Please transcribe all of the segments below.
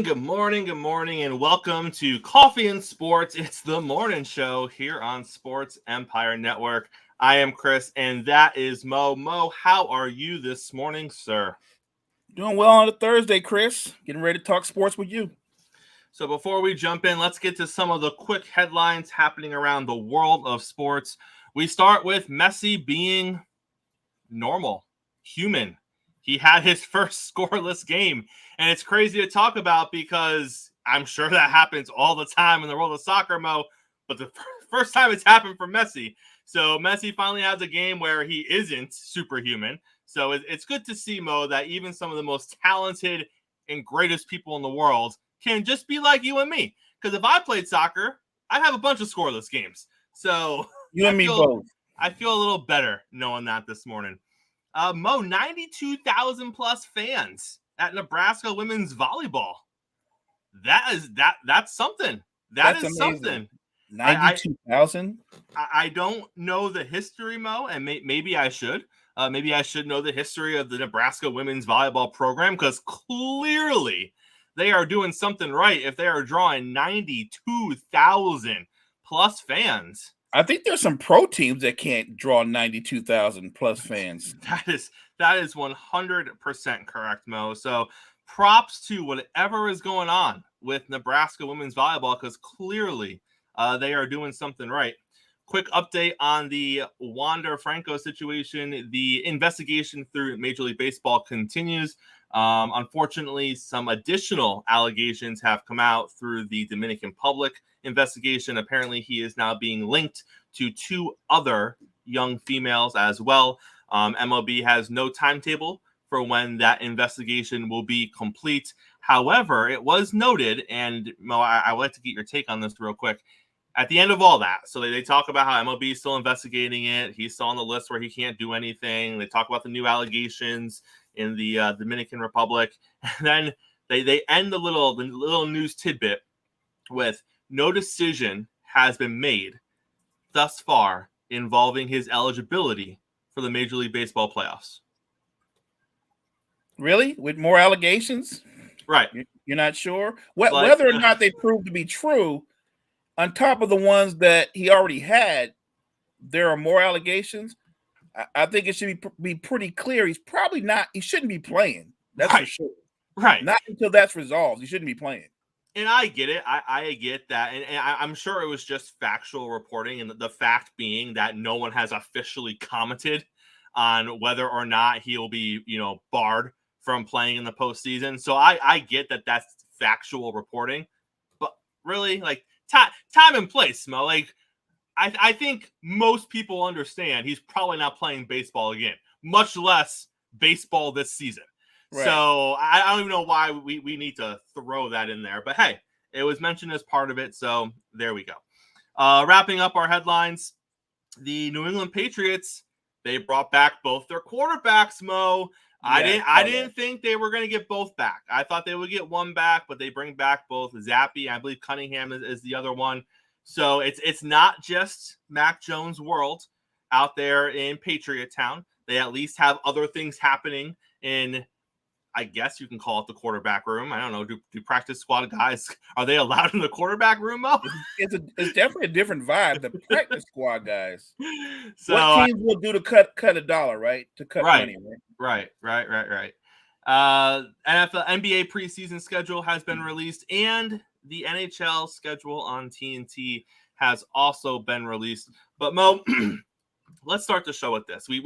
good morning, and welcome to Coffee and Sports. It's the morning show here on Sports Empire Network. I am Chris, and that is Mo. Mo, how are you this morning, sir? Doing well on a Thursday, Chris. Getting ready to talk sports with you. So before we jump in, let's get to some of the quick headlines happening around the world of sports. We start with Messi being normal, human. He had his first scoreless game, and it's crazy to talk about because I'm sure that happens all the time in the world of soccer, Mo, but the first time it's happened for Messi. So Messi finally has a game where he isn't superhuman. So it's good to see, Mo, that even some of the most talented and greatest people in the world can just be like you and me. Because if I played soccer, I'd have a bunch of scoreless games. So You and me both. I feel a little better knowing that this morning. Mo, 92,000 plus fans at Nebraska women's volleyball. That's something. That's amazing. something. 92,000. I don't know the history, Mo, and maybe I should. Maybe I should know the history of the Nebraska women's volleyball program because clearly they are doing something right if they are drawing 92,000 plus fans. I think there's some pro teams that can't draw 92,000 plus fans. That is 100% correct, Mo. So props to whatever is going on with Nebraska women's volleyball because clearly they are doing something right. Quick update on the Wander Franco situation. The investigation through Major League Baseball continues. Unfortunately, some additional allegations have come out through the Dominican Public investigation. Apparently, he is now being linked to two other young females as well. MLB has no timetable for when that investigation will be complete. However, it was noted, and Mo, I would like to get your take on this real quick. At the end of all that, so they talk about how MLB is still investigating it. He's still on the list where he can't do anything. They talk about the new allegations in the Dominican Republic. And then they end the little news tidbit with no decision has been made thus far involving his eligibility for the Major League Baseball playoffs. Really? With more allegations? Right. You're not sure? Whether or not they prove to be true, on top of the ones that he already had, there are more allegations. I think it should be pretty clear. He shouldn't be playing. That's right. for sure. Right. Not until that's resolved. He shouldn't be playing. And I get it. I get that. And I'm sure it was just factual reporting. And the fact being that no one has officially commented on whether or not he'll be, barred from playing in the postseason. So I get that that's factual reporting. But really, time and place, Mo. I think most people understand he's probably not playing baseball again, much less baseball this season. Right. So I don't even know why we need to throw that in there. But hey, it was mentioned as part of it. So there we go. Wrapping up our headlines, the New England Patriots, they brought back both their quarterbacks, Mo. Yeah, I didn't think they were going to get both back. I thought they would get one back, but they bring back both. Zappy, I believe Cunningham is the other one. So it's not just Mac Jones' world out there in Patriot Town. They at least have other things happening in, I guess you can call it the quarterback room. I don't know. Do practice squad guys, are they allowed in the quarterback room, Mo? It's definitely a different vibe. The practice squad guys. So what teams will do to cut $1, right? To cut money, right? Right. NFL NBA preseason schedule has been released, and the NHL schedule on TNT has also been released. But Mo, let's start the show with this. We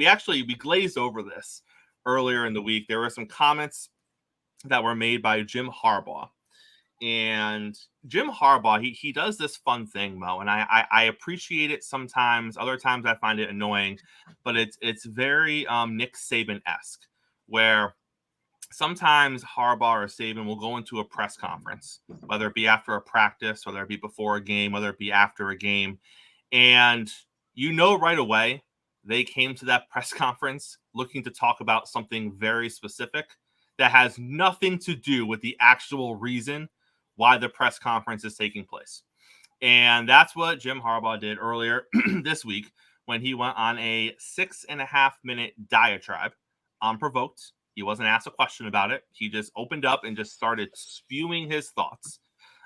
glazed over this earlier in the week. There were some comments that were made by Jim Harbaugh. And Jim Harbaugh, he does this fun thing, Mo, and I appreciate it sometimes. Other times I find it annoying, but it's very Nick Saban-esque, where sometimes Harbaugh or Saban will go into a press conference, whether it be after a practice, whether it be before a game, whether it be after a game, and right away they came to that press conference looking to talk about something very specific that has nothing to do with the actual reason why the press conference is taking place. And that's what Jim Harbaugh did earlier this week when he went on a 6.5-minute diatribe, unprovoked. He wasn't asked a question about it. He just opened up and just started spewing his thoughts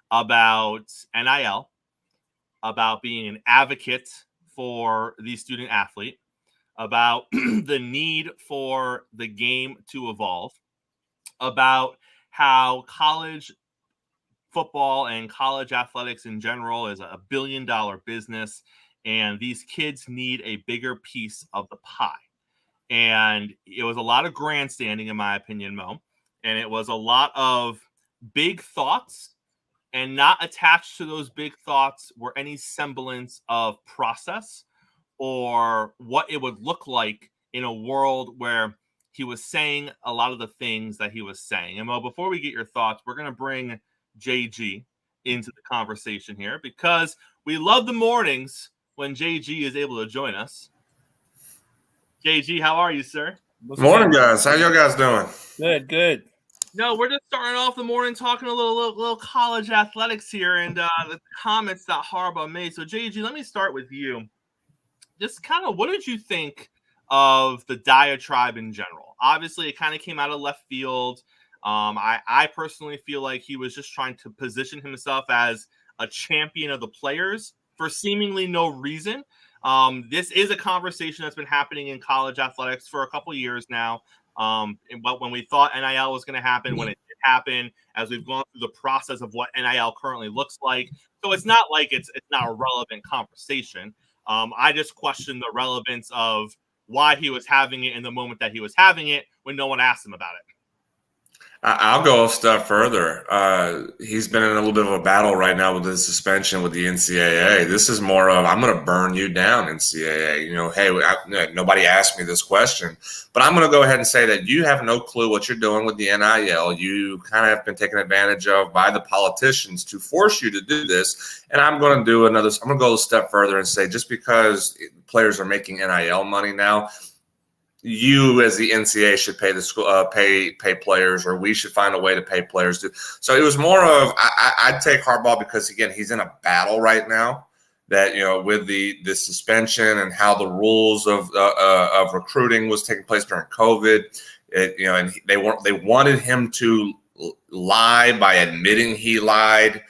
about NIL, about being an advocate for the student athlete, about the need for the game to evolve, about how college football and college athletics in general is a billion-dollar business, and these kids need a bigger piece of the pie. And it was a lot of grandstanding, in my opinion, Mo. And it was a lot of big thoughts, and not attached to those big thoughts were any semblance of process or what it would look like in a world where he was saying a lot of the things that he was saying. And Mo, before we get your thoughts, we're going to bring JG into the conversation here because we love the mornings when JG is able to join us. JG, how are you, sir? Morning, guys. How y'all guys doing? Good. No, we're just starting off the morning talking a little college athletics here and the comments that Harbaugh made. So, JG, let me start with you. Just kind of what did you think of the diatribe in general? Obviously, it kind of came out of left field. I personally feel like he was just trying to position himself as a champion of the players for seemingly no reason. This is a conversation that's been happening in college athletics for a couple of years now. But when we thought NIL was going to happen, when it did happen, as we've gone through the process of what NIL currently looks like. So it's not like it's not a relevant conversation. I just question the relevance of why he was having it in the moment that he was having it when no one asked him about it. I'll go a step further. He's been in a little bit of a battle right now with the suspension with the NCAA. This is more of, I'm going to burn you down, NCAA. You know, hey, nobody asked me this question, but I'm going to go ahead and say that you have no clue what you're doing with the NIL. You kind of have been taken advantage of by the politicians to force you to do this. And I'm going to I'm going to go a step further and say, just because players are making NIL money now, you as the NCAA should pay the school, pay players, or we should find a way to pay players. So it was more of, I'd take Harbaugh because, again, he's in a battle right now that, you know, with the suspension and how the rules of recruiting was taking place during COVID, and they wanted him to lie by admitting he lied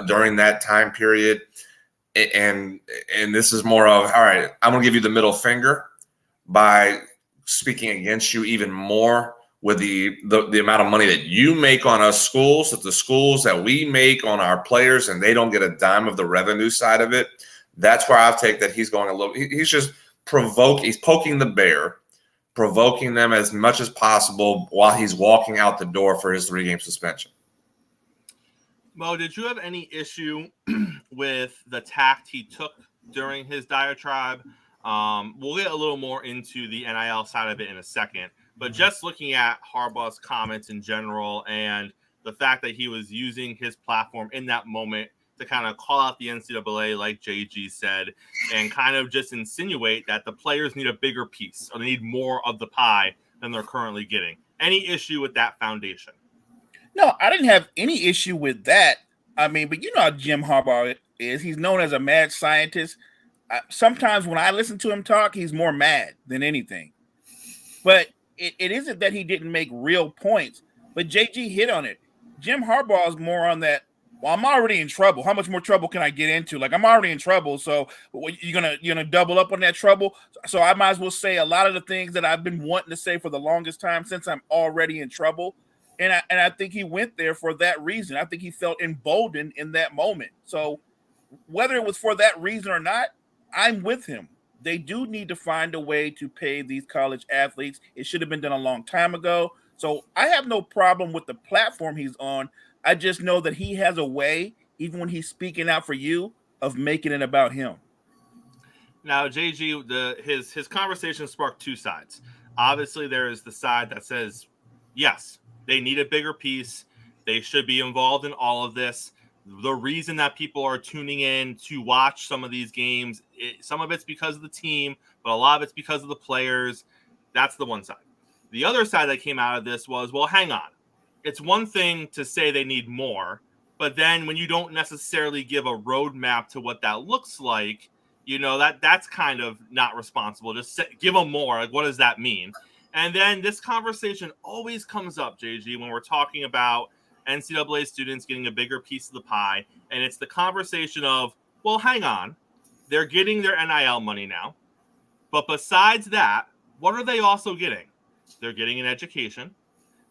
during that time period. And this is more of, all right, I'm going to give you the middle finger by speaking against you even more with the amount of money that you make on us schools, that the schools that we make on our players, and they don't get a dime of the revenue side of it. That's where I take that he's going a little. He's just he's poking the bear, provoking them as much as possible while he's walking out the door for his 3-game suspension. Mo, did you have any issue with the tact he took during his diatribe? We'll get a little more into the NIL side of it in a second, but just looking at Harbaugh's comments in general and the fact that he was using his platform in that moment to kind of call out the NCAA, like JG said, and kind of just insinuate that the players need a bigger piece or they need more of the pie than they're currently getting. Any issue with that foundation? No, I didn't have any issue with that. I mean, but you know how Jim Harbaugh is. He's known as a mad scientist. Sometimes when I listen to him talk, he's more mad than anything. But it isn't that he didn't make real points. But JG hit on it. Jim Harbaugh is more on that, well, I'm already in trouble. How much more trouble can I get into? Like, I'm already in trouble. So you're gonna double up on that trouble. So I might as well say a lot of the things that I've been wanting to say for the longest time since I'm already in trouble. And I think he went there for that reason. I think he felt emboldened in that moment. So whether it was for that reason or not, I'm with him. They do need to find a way to pay these college athletes. It should have been done a long time ago. So I have no problem with the platform he's on. I just know that he has a way, even when he's speaking out for you, of making it about him. Now, JG, his conversation sparked two sides. Obviously, there is the side that says, yes, they need a bigger piece. They should be involved in all of this. The reason that people are tuning in to watch some of these games, some of it's because of the team, but a lot of it's because of the players. That's the one side. The other side that came out of this was, well, hang on. It's one thing to say they need more, but then when you don't necessarily give a roadmap to what that looks like, you know, that's kind of not responsible. Just give them more. Like, what does that mean? And then this conversation always comes up, JG, when we're talking about NCAA students getting a bigger piece of the pie. And it's the conversation of, well, hang on. They're getting their NIL money now. But besides that, what are they also getting? They're getting an education.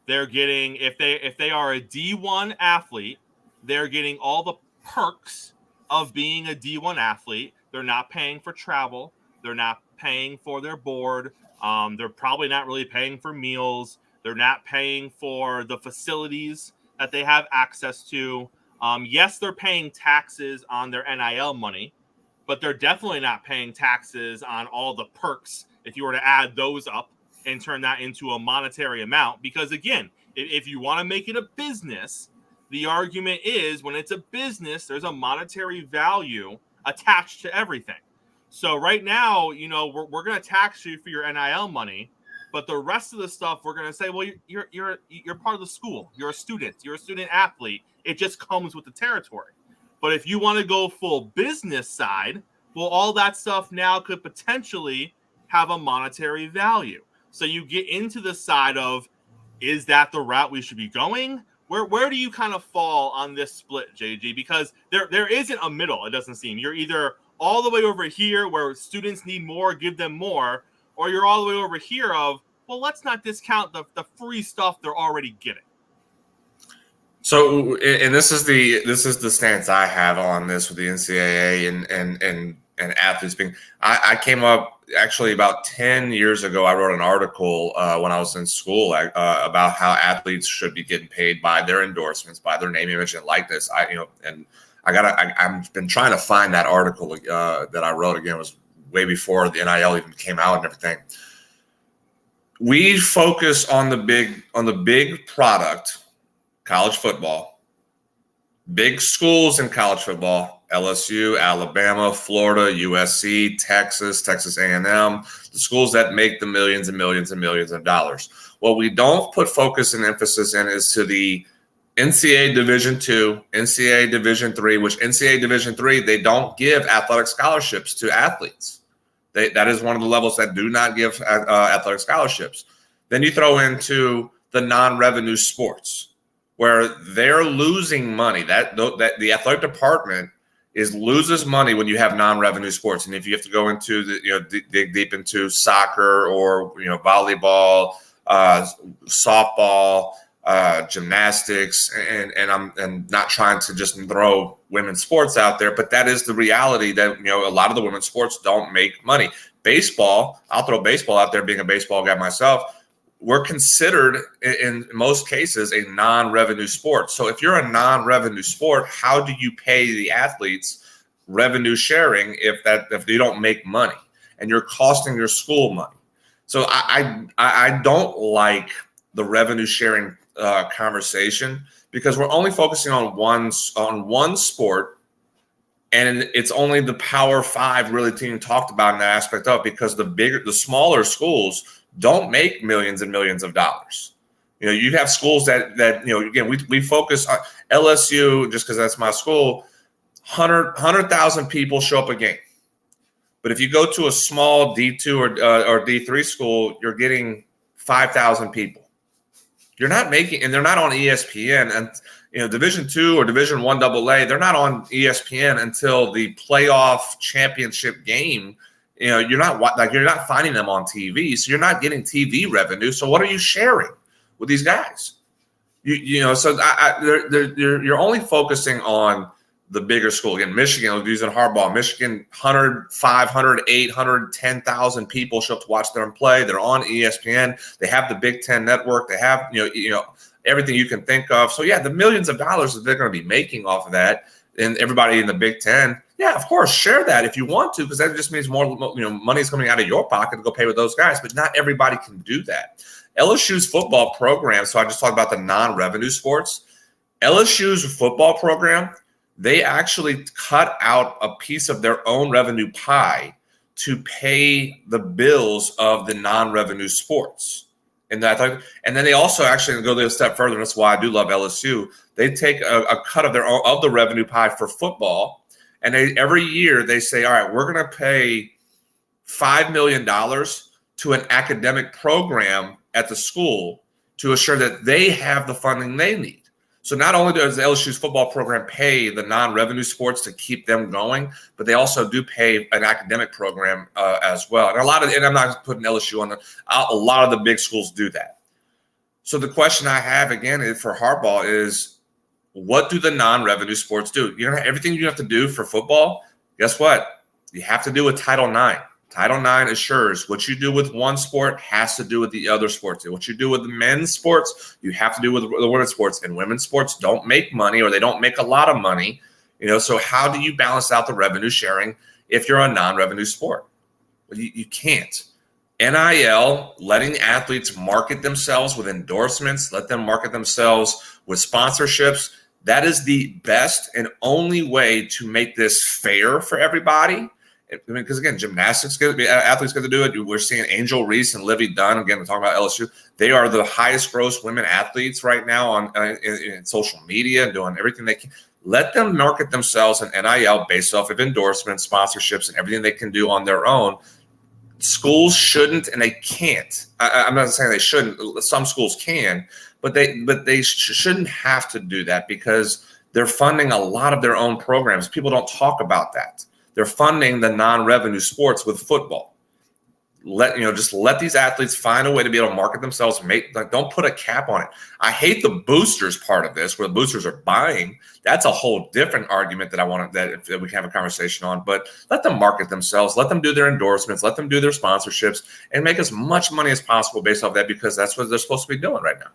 They're getting, if they are a D1 athlete, they're getting all the perks of being a D1 athlete. They're not paying for travel. They're not paying for their board. They're probably not really paying for meals. They're not paying for the facilities that they have access to. Yes, they're paying taxes on their NIL money, but they're definitely not paying taxes on all the perks if you were to add those up and turn that into a monetary amount. Because again, if you want to make it a business, the argument is when it's a business, there's a monetary value attached to everything. So right now, we're going to tax you for your NIL money, but the rest of the stuff we're going to say, well, you're part of the school. You're a student. You're a student athlete. It just comes with the territory. But if you want to go full business side, well, all that stuff now could potentially have a monetary value. So you get into the side of, is that the route we should be going? Where do you kind of fall on this split, JG? Because there isn't a middle, it doesn't seem. You're either all the way over here where students need more, give them more, or you're all the way over here of, well, let's not discount the free stuff they're already getting. So, and this is the stance I have on this with the NCAA and athletes being. I came up actually about 10 years ago. I wrote an article when I was in school about how athletes should be getting paid by their endorsements, by their name, image, and likeness. I've been trying to find that article that I wrote. Again, it was way before the NIL even came out and everything. We focus on the big product. College football, big schools in college football, LSU, Alabama, Florida, USC, Texas A&M, the schools that make the millions and millions and millions of dollars. What we don't put focus and emphasis in is to the NCAA Division II, NCAA Division III, which NCAA Division III, they don't give athletic scholarships to athletes. That is one of the levels that do not give athletic scholarships. Then you throw into the non-revenue sports, where they're losing money. That the athletic department loses money when you have non-revenue sports. And if you have to go into dig deep into soccer or volleyball, softball, gymnastics, and I'm not trying to just throw women's sports out there, but that is the reality that a lot of the women's sports don't make money. Baseball, I'll throw baseball out there, being a baseball guy myself. We're considered in most cases a non-revenue sport. So if you're a non-revenue sport, how do you pay the athletes revenue sharing if you don't make money and you're costing your school money? So I don't like the revenue sharing conversation, because we're only focusing on one sport, and it's only the Power Five really being talked about in that aspect of, because the smaller schools don't make millions and millions of dollars. You have schools that again, we focus on LSU, just because that's my school. 100,000 people show up a game. But if you go to a small D2 or D3 school, you're getting 5,000 people. You're not making, and they're not on ESPN, and Division II or Division I AA, they're not on ESPN until the playoff championship game. You're not finding them on TV, so you're not getting TV revenue. So what are you sharing with these guys? So you're only focusing on the bigger school. Again, Michigan, using hardball. Michigan, 100, 500, 800, 10,000 people show up to watch them play. They're on ESPN. They have the Big Ten network. They have everything you can think of. So yeah, the millions of dollars that they're going to be making off of that, and everybody in the Big Ten. Yeah, of course, share that if you want to, because that just means more, money is coming out of your pocket to go pay with those guys. But not everybody can do that. LSU's football program. So I just talked about the non-revenue sports. LSU's football program, they actually cut out a piece of their own revenue pie to pay the bills of the non-revenue sports. And then they also actually go a step further. And that's why I do love LSU. They take a cut of the revenue pie for football. And every year they say, all right, we're going to pay $5 million to an academic program at the school to assure that they have the funding they need. So not only does LSU's football program pay the non-revenue sports to keep them going, but they also do pay an academic program as well. And I'm not putting LSU on a lot of the big schools do that. So the question I have again for Harbaugh is, what do the non-revenue sports do? You know, everything you have to do for football, guess what? You have to do with Title IX. Title IX assures what you do with one sport has to do with the other sports. What you do with the men's sports, you have to do with the women's sports. And women's sports don't make money, or they don't make a lot of money. You know, so how do you balance out the revenue sharing if you're a non-revenue sport? Well, you can't. NIL, letting athletes market themselves with endorsements, let them market themselves with sponsorships. That is the best and only way to make this fair for everybody. I mean, because again, athletes get to do it. We're seeing Angel Reese and Livy Dunn. Again, we're talking about LSU. They are the highest gross women athletes right now on in social media and doing everything they can. Let them market themselves in NIL based off of endorsements, sponsorships, and everything they can do on their own. Schools shouldn't, and they can't. I'm not saying they shouldn't. Some schools can, but they shouldn't have to do that because they're funding a lot of their own programs. People don't talk about that. They're funding the non-revenue sports with football. Just let these athletes find a way to be able to market themselves. Don't put a cap on it. I hate the boosters part of this, where the boosters are buying. That's a whole different argument that we can have a conversation on. But let them market themselves. Let them do their endorsements. Let them do their sponsorships and make as much money as possible based off that, because that's what they're supposed to be doing right now.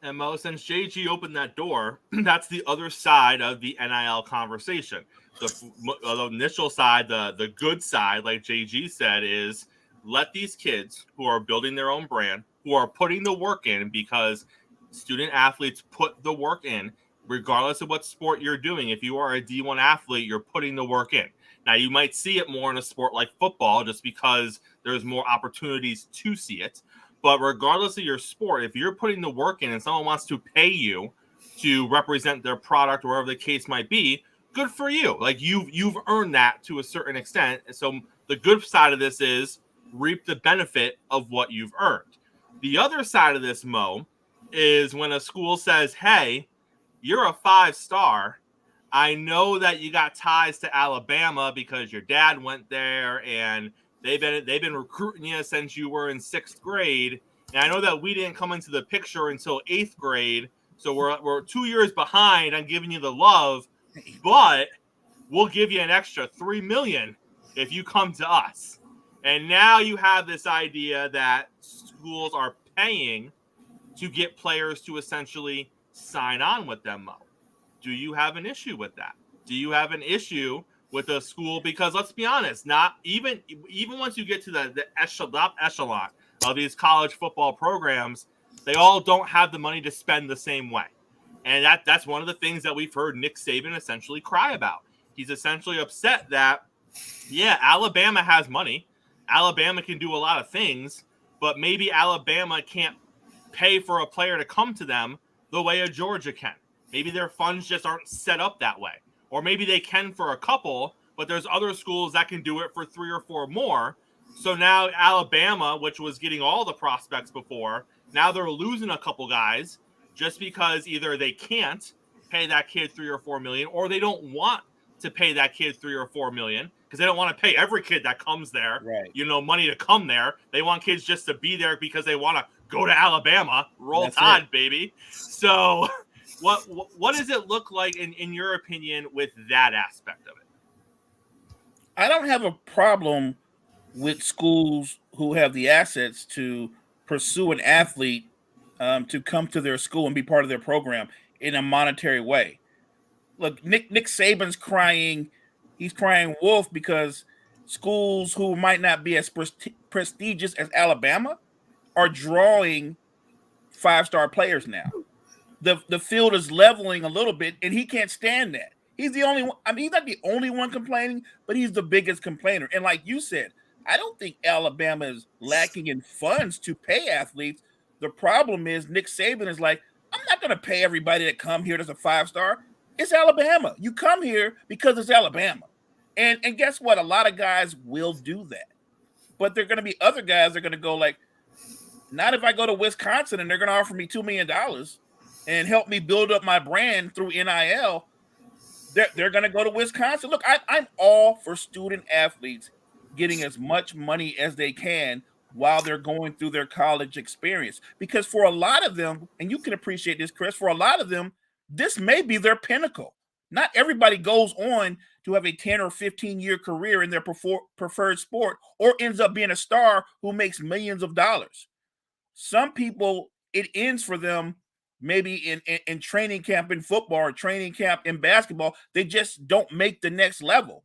And Mo, since JG opened that door, that's the other side of the NIL conversation. The initial side, the good side, like JG said, is let these kids who are building their own brand, who are putting the work in, because student athletes put the work in, regardless of what sport you're doing. If you are a D1 athlete, you're putting the work in. Now, you might see it more in a sport like football just because there's more opportunities to see it. But regardless of your sport, if you're putting the work in and someone wants to pay you to represent their product, or whatever the case might be, good for you. Like you've earned that to a certain extent. And so the good side of this is reap the benefit of what you've earned. The other side of this, Mo, is when a school says, hey, you're a 5-star. I know that you got ties to Alabama because your dad went there and they've been recruiting you since you were in 6th grade. And I know that we didn't come into the picture until 8th grade. So we're 2 years behind on giving you the love, but we'll give you an extra $3 million if you come to us. And now you have this idea that schools are paying to get players to essentially sign on with them, Mo. Do you have an issue with that? Do you have an issue with a school? Because let's be honest, not even once you get to the echelon of these college football programs, they all don't have the money to spend the same way. And that's one of the things that we've heard Nick Saban essentially cry about. He's essentially upset that, yeah, Alabama has money. Alabama can do a lot of things, but maybe Alabama can't pay for a player to come to them the way a Georgia can. Maybe their funds just aren't set up that way. Or maybe they can for a couple, but there's other schools that can do it for 3 or 4 more. So now Alabama, which was getting all the prospects before, now they're losing a couple guys just because either they can't pay that kid $3 or $4 million, or they don't want to pay that kid $3 or $4 million because they don't want to pay every kid that comes there, money to come there. They want kids just to be there because they want to go to Alabama. Roll Tide, baby. So what does it look like in your opinion with that aspect of it? I don't have a problem with schools who have the assets to pursue an athlete to come to their school and be part of their program in a monetary way. Look, Nick Saban's crying. He's crying wolf because schools who might not be as prestigious as Alabama are drawing 5-star players now. The field is leveling a little bit, and he can't stand that. He's the only one. I mean, he's not the only one complaining, but he's the biggest complainer. And like you said, I don't think Alabama is lacking in funds to pay athletes. The problem is Nick Saban is like, I'm not going to pay everybody that come here that's a 5-star. It's Alabama. You come here because it's Alabama. And guess what? A lot of guys will do that. But there are going to be other guys that are going to go like, not if I go to Wisconsin and they're going to offer me $2 million and help me build up my brand through NIL. They're going to go to Wisconsin. Look, I'm all for student athletes getting as much money as they can while they're going through their college experience. Because for a lot of them, and you can appreciate this, Chris, for a lot of them, this may be their pinnacle. Not everybody goes on to have a 10 or 15-year career in their preferred sport or ends up being a star who makes millions of dollars. Some people, it ends for them maybe in training camp in football or training camp in basketball. They just don't make the next level.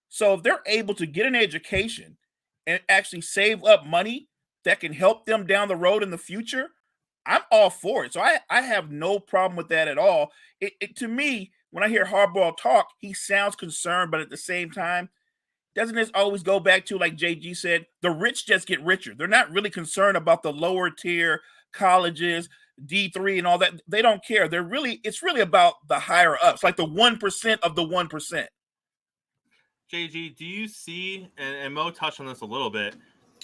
So if they're able to get an education and actually save up money that can help them down the road in the future, I'm all for it. So I have no problem with that at all. To me, when I hear Harbaugh talk, he sounds concerned, but at the same time, doesn't this always go back to, like JG said, the rich just get richer. They're not really concerned about the lower tier colleges, D3 and all that. They don't care. It's really about the higher ups, like the 1% of the 1%. JG, do you see, and Mo touched on this a little bit,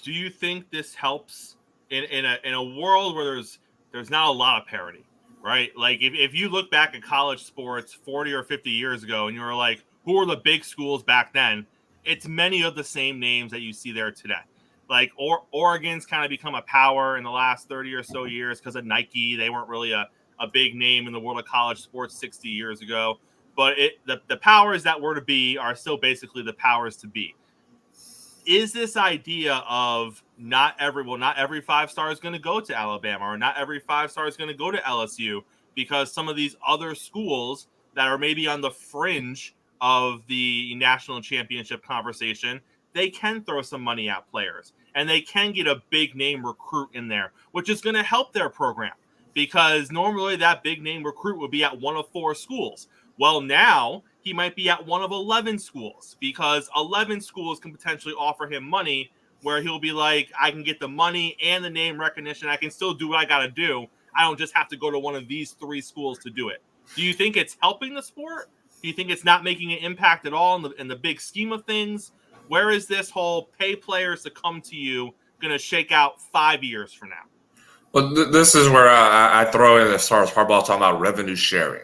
do you think this helps in a world where there's not a lot of parity, right? Like if you look back at college sports 40 or 50 years ago and you were like, who were the big schools back then? It's many of the same names that you see there today. Like Oregon's kind of become a power in the last 30 or so years because of Nike. They weren't really a big name in the world of college sports 60 years ago. But the powers that were to be are still basically the powers to be. Is this idea of not every 5-star is going to go to Alabama or not every 5-star is going to go to LSU because some of these other schools that are maybe on the fringe of the national championship conversation, they can throw some money at players and they can get a big name recruit in there, which is going to help their program because normally that big name recruit would be at one of 4 schools. Well, now he might be at one of 11 schools because 11 schools can potentially offer him money where he'll be like, I can get the money and the name recognition. I can still do what I got to do. I don't just have to go to one of these 3 schools to do it. Do you think it's helping the sport? Do you think it's not making an impact at all in the big scheme of things? Where is this whole pay players to come to you going to shake out 5 years from now? Well, this is where I throw in as far as Harbaugh talking about revenue sharing.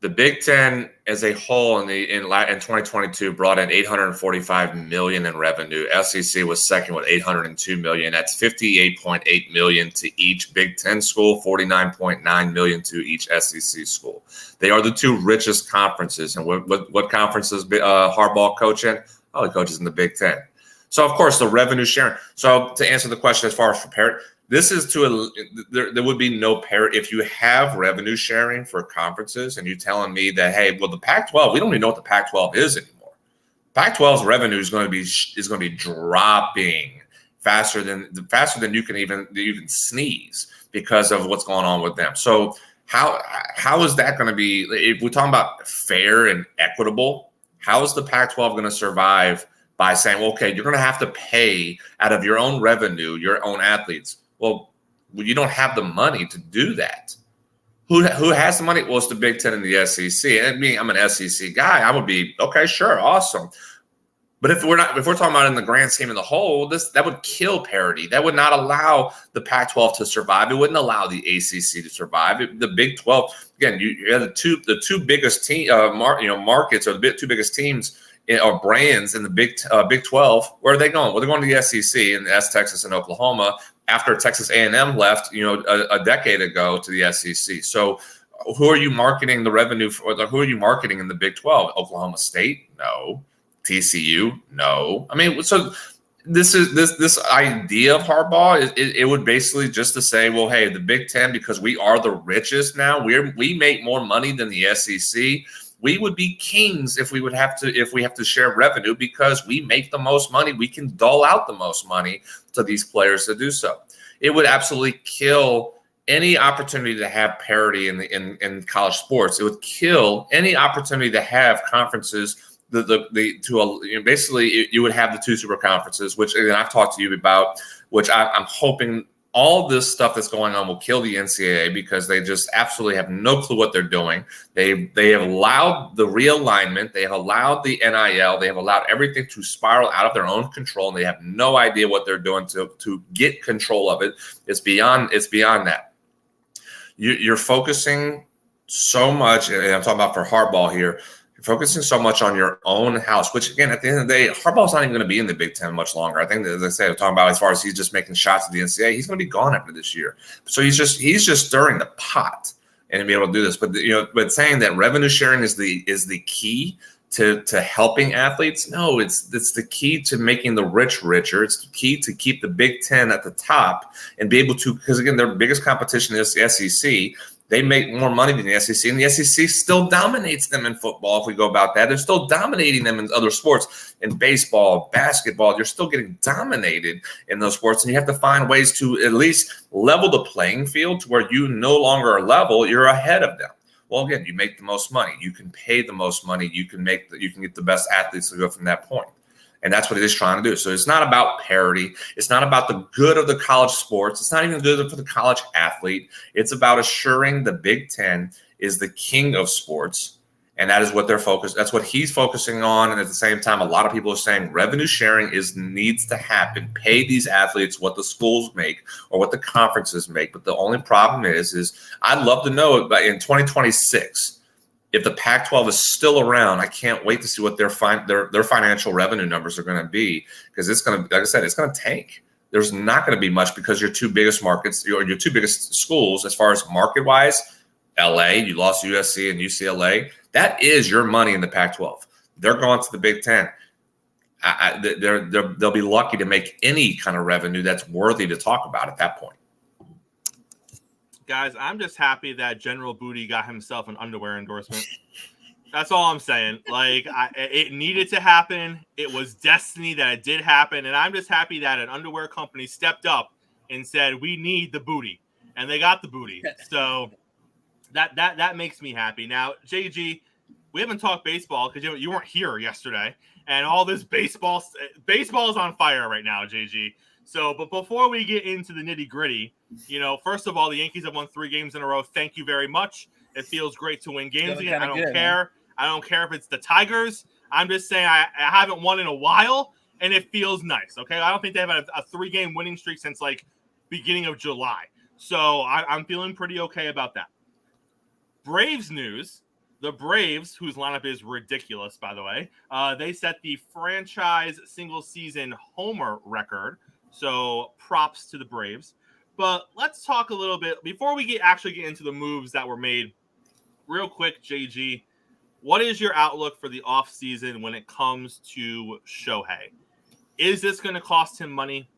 The Big Ten as a whole in 2022 brought in $845 million in revenue. SEC was second with $802 million. That's $58.8 million to each Big Ten school, $49.9 million to each SEC school. They are the 2 richest conferences. And what conferences Harbaugh coaching? Oh, he coaches in the Big Ten. So, of course, the revenue sharing. So, to answer the question as far as for parity, this is there would be no parity if you have revenue sharing for conferences and you're telling me that, hey, well, the Pac-12, we don't even know what the Pac-12 is anymore. Pac-12's revenue is going to be dropping faster than you can sneeze because of what's going on with them. So how is that going to be? If we're talking about fair and equitable, how is the Pac-12 going to survive by saying, well, okay, you're going to have to pay out of your own revenue, your own athletes? Well, you don't have the money to do that. Who has the money? Well, it's the Big Ten and the SEC. And me, I'm an SEC guy. I would be, okay, sure, awesome. But if we're talking about in the grand scheme of the whole, that would kill parity. That would not allow the Pac-12 to survive. It wouldn't allow the ACC to survive. The Big 12, again, you have the two biggest markets or the 2 biggest teams or brands in the Big 12. Where are they going? Well, they're going to the SEC, and that's Texas and Oklahoma. After Texas A&M left, a decade ago to the SEC. So, who are you marketing the revenue for? Who are you marketing in the Big 12? Oklahoma State? No. TCU? No. I mean, so this idea of Harbaugh, it would basically just to say, well, hey, the Big Ten, because we are the richest now, we make more money than the SEC. We would be kings if we have to share revenue because we make the most money. We can dole out the most money to these players to do so. It would absolutely kill any opportunity to have parity in college sports. It would kill any opportunity to have conferences. Basically you would have the 2 super conferences, which again, I've talked to you about, which I'm hoping all this stuff that's going on will kill the NCAA because they just absolutely have no clue what they're doing. They have allowed the realignment. They have allowed the NIL. They have allowed everything to spiral out of their own control, and they have no idea what they're doing to get control of it. It's beyond that. You're focusing so much, and I'm talking about for hardball here, you're focusing so much on your own house, which, again, at the end of the day, hardball's not even going to be in the Big Ten much longer. I think, as I say, I'm talking about as far as he's just making shots at the NCAA, he's going to be gone after this year. So he's just stirring the pot and to be able to do this. But saying that revenue sharing is the key to helping athletes, no, it's the key to making the rich richer. It's the key to keep the Big Ten at the top and be able to, because, again, their biggest competition is the SEC. They make more money than the SEC, and the SEC still dominates them in football. If we go about that, they're still dominating them in other sports. In baseball, basketball, you're still getting dominated in those sports, and you have to find ways to at least level the playing field to where you no longer are level, you're ahead of them. Well, again, you make the most money. You can pay the most money. You can get the best athletes to go from that point. And that's what it is trying to do. So it's not about parity. It's not about the good of the college sports. It's not even good for the college athlete. It's about assuring the Big Ten is the king of sports. And that is what they're focused. That's what he's focusing on. And at the same time, a lot of people are saying revenue sharing needs to happen. Pay these athletes what the schools make or what the conferences make. But the only problem is I'd love to know in 2026, if the Pac-12 is still around, I can't wait to see what their financial revenue numbers are going to be, because it's going to, like I said, it's going to tank. There's not going to be much because your two biggest markets, your two biggest schools, as far as market-wise, LA, you lost USC and UCLA. That is your money in the Pac-12. They're going to the Big Ten. They'll be lucky to make any kind of revenue that's worthy to talk about at that point. Guys, I'm just happy that General Booty got himself an underwear endorsement. That's all I'm saying. Like, it needed to happen. It was destiny that it did happen. And I'm just happy that an underwear company stepped up and said, we need the booty. And they got the booty. So that makes me happy. Now, JG, we haven't talked baseball because you weren't here yesterday. And all this baseball is on fire right now, JG. So, but before we get into the nitty gritty, first of all, the Yankees have won 3 games in a row. Thank you very much. It feels great to win games again. I don't care. I don't care if it's the Tigers. I'm just saying I haven't won in a while, and it feels nice. Okay, I don't think they have a 3-game winning streak since like beginning of July. So I'm feeling pretty okay about that. Braves news. The Braves, whose lineup is ridiculous, by the way, they set the franchise single-season homer record. So props to the Braves. But let's talk a little bit before we actually get into the moves that were made. Real quick, JG, what is your outlook for the offseason when it comes to Shohei? Is this going to cost him money?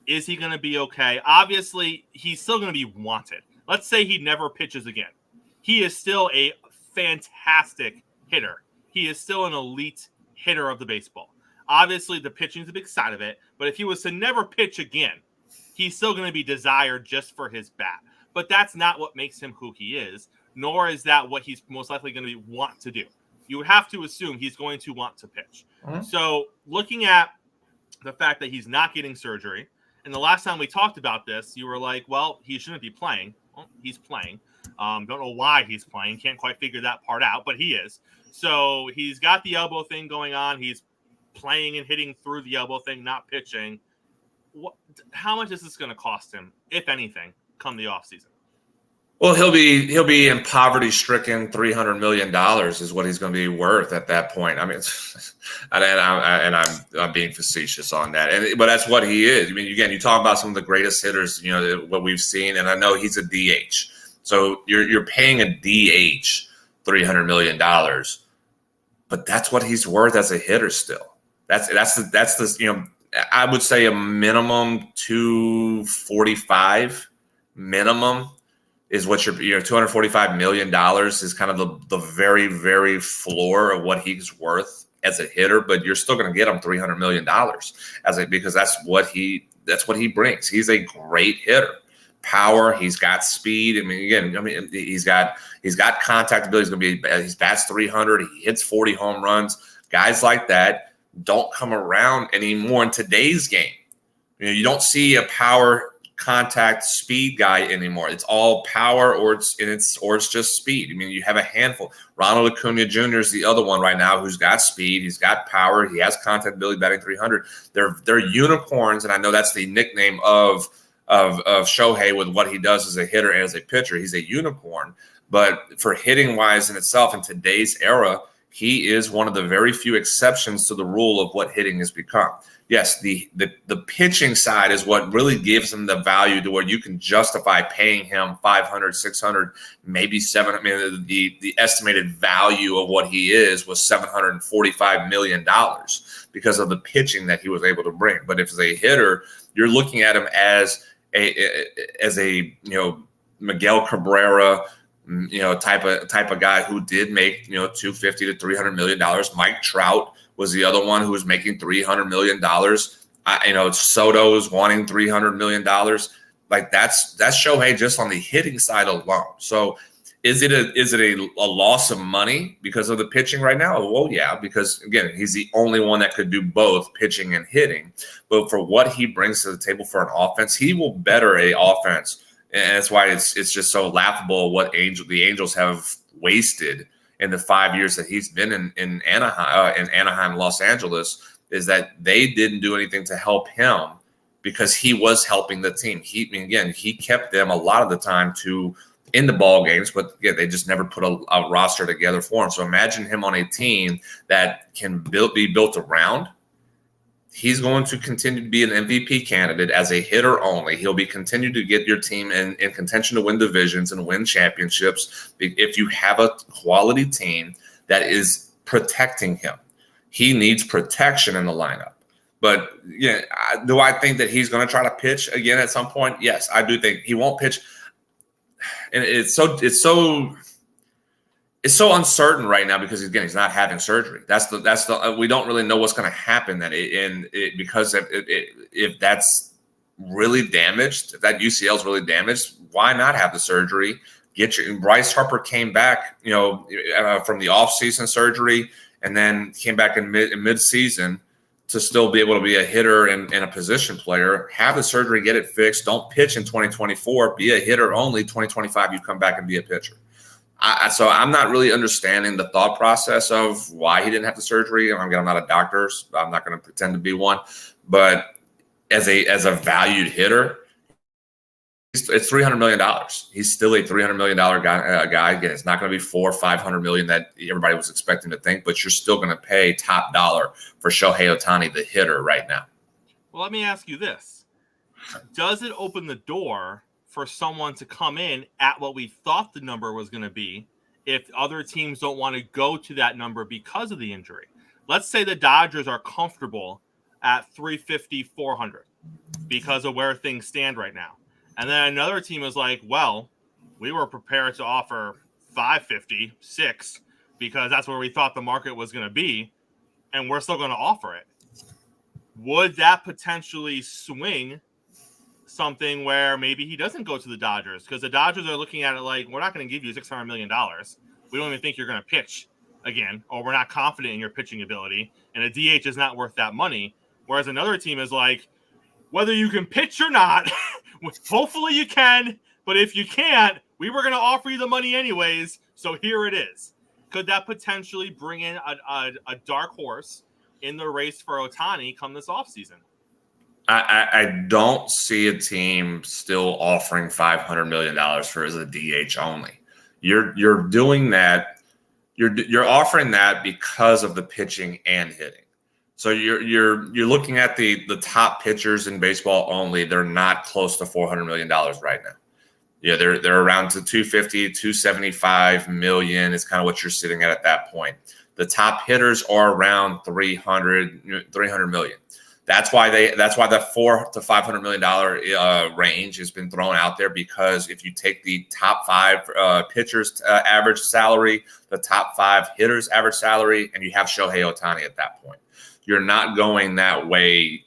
Is he going to be okay? Obviously, he's still going to be wanted. Let's say he never pitches again. He is still a fantastic hitter. He is still an elite hitter of the baseball. Obviously, the pitching is a big side of it, but if he was to never pitch again, he's still going to be desired just for his bat. But that's not what makes him who he is, nor is that what he's most likely going to want to do. You would have to assume he's going to want to pitch. Mm-hmm. So looking at the fact that he's not getting surgery, and the last time we talked about this, you were like, well, he shouldn't be playing. Well, he's playing. Don't know why he's playing. Can't quite figure that part out, but he is. So he's got the elbow thing going on. He's playing and hitting through the elbow thing, not pitching. How much is this going to cost him, if anything, come the offseason? Well, he'll be in poverty-stricken $300 million is what he's going to be worth at that point. I mean, I'm being facetious on that, but that's what he is. I mean, again, you talk about some of the greatest hitters, what we've seen, and I know he's a DH. So you're paying a DH $300 million, but that's what he's worth as a hitter still. That's the I would say a minimum 245 minimum is what your $245 million is kind of the very, very floor of what he's worth as a hitter, but you're still going to get him $300 million because that's what he brings. He's a great hitter. Power, he's got speed. He's got contact ability. He bats 300. He hits 40 home runs. Guys like that don't come around anymore in today's game. You don't see a power contact speed guy anymore. It's all power or it's just speed. I mean, you have a handful. Ronald Acuna Jr. is the other one right now who's got speed, he's got power, he has contact ability, batting 300. They're unicorns, and I know that's the nickname of Shohei with what he does as a hitter and as a pitcher. He's a unicorn, but for hitting wise in itself in today's era, he is one of the very few exceptions to the rule of what hitting has become. Yes, the pitching side is what really gives him the value to where you can justify paying him 500, 600, maybe 700. I mean, the estimated value of what he is was $745 million because of the pitching that he was able to bring. But if as a hitter, you're looking at him as a Miguel Cabrera, type of guy who did make $250 to $300 million. Mike Trout was the other one who was making $300 million. Soto is wanting $300 million. Like that's Shohei just on the hitting side alone. So is it a loss of money because of the pitching right now? Well, yeah, because again, he's the only one that could do both pitching and hitting. But for what he brings to the table for an offense, he will better a offense. And that's why it's just so laughable what the Angels have wasted in the 5 years that he's been in Anaheim, Los Angeles, is that they didn't do anything to help him because he was helping the team. He kept them a lot of the time in the ball games, but again, they just never put a roster together for him. So imagine him on a team that can be built around. He's going to continue to be an MVP candidate as a hitter only. He'll be continue to get your team in contention to win divisions and win championships if you have a quality team that is protecting him. He needs protection in the lineup. But do I think that he's going to try to pitch again at some point? Yes, I do think he won't pitch. And it's so uncertain right now because again, he's not having surgery. That's the we don't really know what's going to happen because if that's really damaged, if that UCL is really damaged, why not have the surgery? Bryce Harper came back, from the offseason surgery and then came back in mid-season to still be able to be a hitter and a position player. Have the surgery, get it fixed. Don't pitch in 2024. Be a hitter only. 2025, you come back and be a pitcher. So I'm not really understanding the thought process of why he didn't have the surgery. I'm not a doctor, so I'm not going to pretend to be one. But as a valued hitter, it's $300 million. He's still a $300 million guy. Again, it's not going to be $400 or $500 million that everybody was expecting to think, but you're still going to pay top dollar for Shohei Ohtani, the hitter, right now. Well, let me ask you this: does it open the door for someone to come in at what we thought the number was going to be if other teams don't want to go to that number because of the injury? Let's say the Dodgers are comfortable at 350, 400 because of where things stand right now. And then another team is like, well, we were prepared to offer 550, 6 because that's where we thought the market was going to be, and we're still going to offer it. Would that potentially swing something where maybe he doesn't go to the Dodgers? Because the Dodgers are looking at it like, we're not going to give you $600 million. We don't even think you're going to pitch again, or we're not confident in your pitching ability, and a DH is not worth that money. Whereas another team is like, whether you can pitch or not, hopefully you can, but if you can't, we were going to offer you the money anyways, so here it is. Could that potentially bring in a dark horse in the race for Ohtani come this offseason? I don't see a team still offering $500 million for as a DH only. You're doing that. You're offering that because of the pitching and hitting. So you're looking at the top pitchers in baseball only. They're not close to $400 million right now. Yeah, they're around to 250, 275 million is kind of what you're sitting at that point. The top hitters are around 300 million. That's why the $400 to $500 million range has been thrown out there, because if you take the top 5 pitchers average salary, the top 5 hitters average salary, and you have Shohei Ohtani at that point, you're not going that way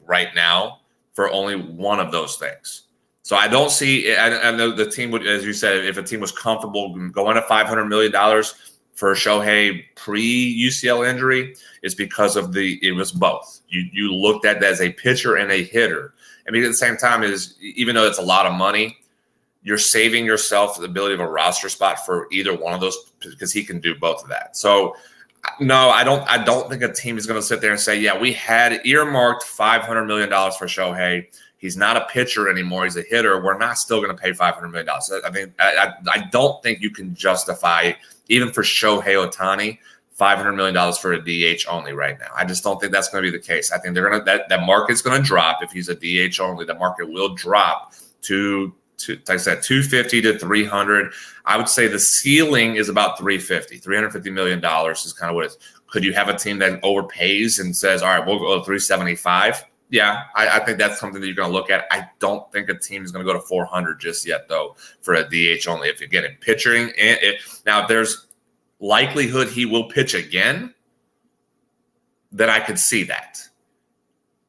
right now for only one of those things. So I don't see. I know the team would, as you said, if a team was comfortable going to $500 million for Shohei pre-UCL injury is because of it was both. You looked at that as a pitcher and a hitter. I mean, at the same time, even though it's a lot of money, you're saving yourself the ability of a roster spot for either one of those because he can do both of that. So, no, I don't think a team is going to sit there and say, yeah, we had earmarked $500 million for Shohei. He's not a pitcher anymore. He's a hitter. We're not still going to pay $500 million. I mean, I don't think you can justify, even for Shohei Ohtani, $500 million for a DH only right now. I just don't think that's going to be the case. I think they're going to that market's going to drop if he's a DH only. The market will drop to like I said, 250 to 300. I would say the ceiling is about 350. $350 million is kind of what it is. Could you have a team that overpays and says, all right, we'll go to 375? Yeah, I think that's something that you're going to look at. I don't think a team is going to go to 400 just yet, though, for a DH only. If you get him pitching, now if there's likelihood he will pitch again, then I could see that.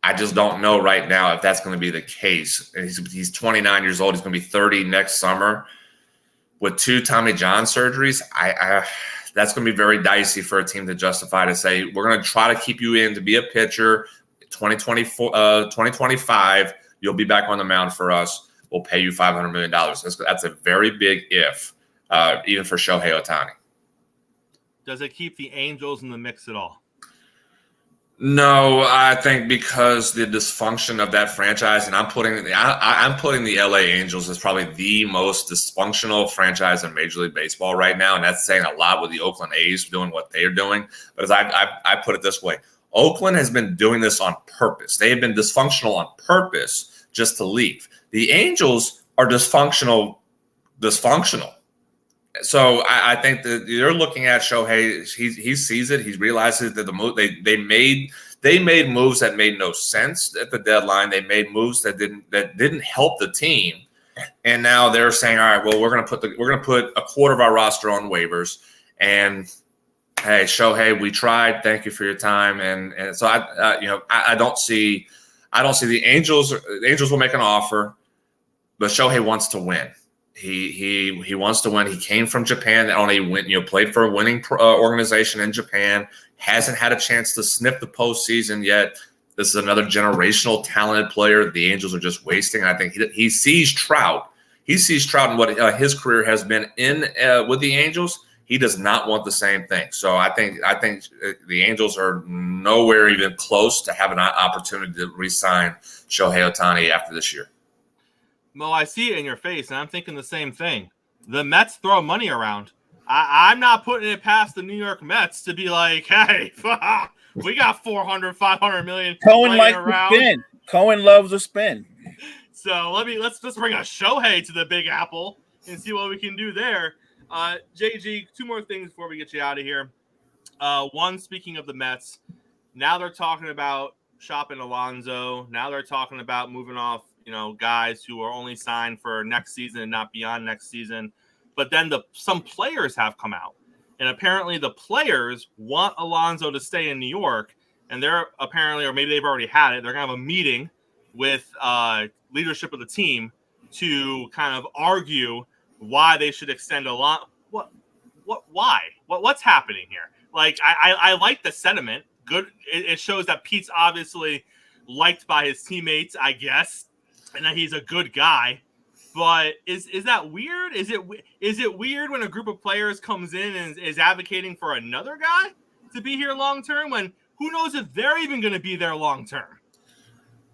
I just don't know right now if that's going to be the case. He's 29 years old. He's going to be 30 next summer with 2 Tommy John surgeries. That's going to be very dicey for a team to justify to say, we're going to try to keep you in to be a pitcher. 2025, you'll be back on the mound for us. We'll pay you $500 million. That's a very big if, even for Shohei Ohtani. Does it keep the Angels in the mix at all? No, I think because the dysfunction of that franchise, and I'm putting the LA Angels as probably the most dysfunctional franchise in Major League Baseball right now, and that's saying a lot with the Oakland A's doing what they're doing. But as I put it this way, Oakland has been doing this on purpose. They have been dysfunctional on purpose just to leave. The Angels are dysfunctional. So I think that you're looking at Shohei. He sees it. He realizes that the move they made moves that made no sense at the deadline. They made moves that didn't help the team, and now they're saying, all right, well, we're going to put a quarter of our roster on waivers. And hey, Shohei, we tried. Thank you for your time. And so I don't see the Angels. The Angels will make an offer, but Shohei wants to win. He wants to win. He came from Japan on a win, played for a winning organization in Japan. Hasn't had a chance to sniff the postseason yet. This is another generational talented player the Angels are just wasting. I think he sees Trout. He sees Trout and what his career has been in with the Angels. He does not want the same thing. So I think the Angels are nowhere even close to having an opportunity to re-sign Shohei Ohtani after this year. Mo, I see it in your face, and I'm thinking the same thing. The Mets throw money around. I'm not putting it past the New York Mets to be like, hey, we got 400, 500 million. Cohen likes to spin. Cohen loves to spin. So let's bring a Shohei to the Big Apple and see what we can do there. JG, 2 more things before we get you out of here. One, speaking of the Mets, now they're talking about shopping Alonso. Now they're talking about moving off, guys who are only signed for next season and not beyond next season. But then some players have come out, and apparently the players want Alonso to stay in New York, and they're apparently, or maybe they've already had it, they're going to have a meeting with leadership of the team to kind of argue why they should extend Alonso. Why? What's happening here? Like, I like the sentiment. Good. It shows that Pete's obviously liked by his teammates, I guess, and that he's a good guy. But is that weird? Is it weird when a group of players comes in and is advocating for another guy to be here long term when who knows if they're even going to be there long term?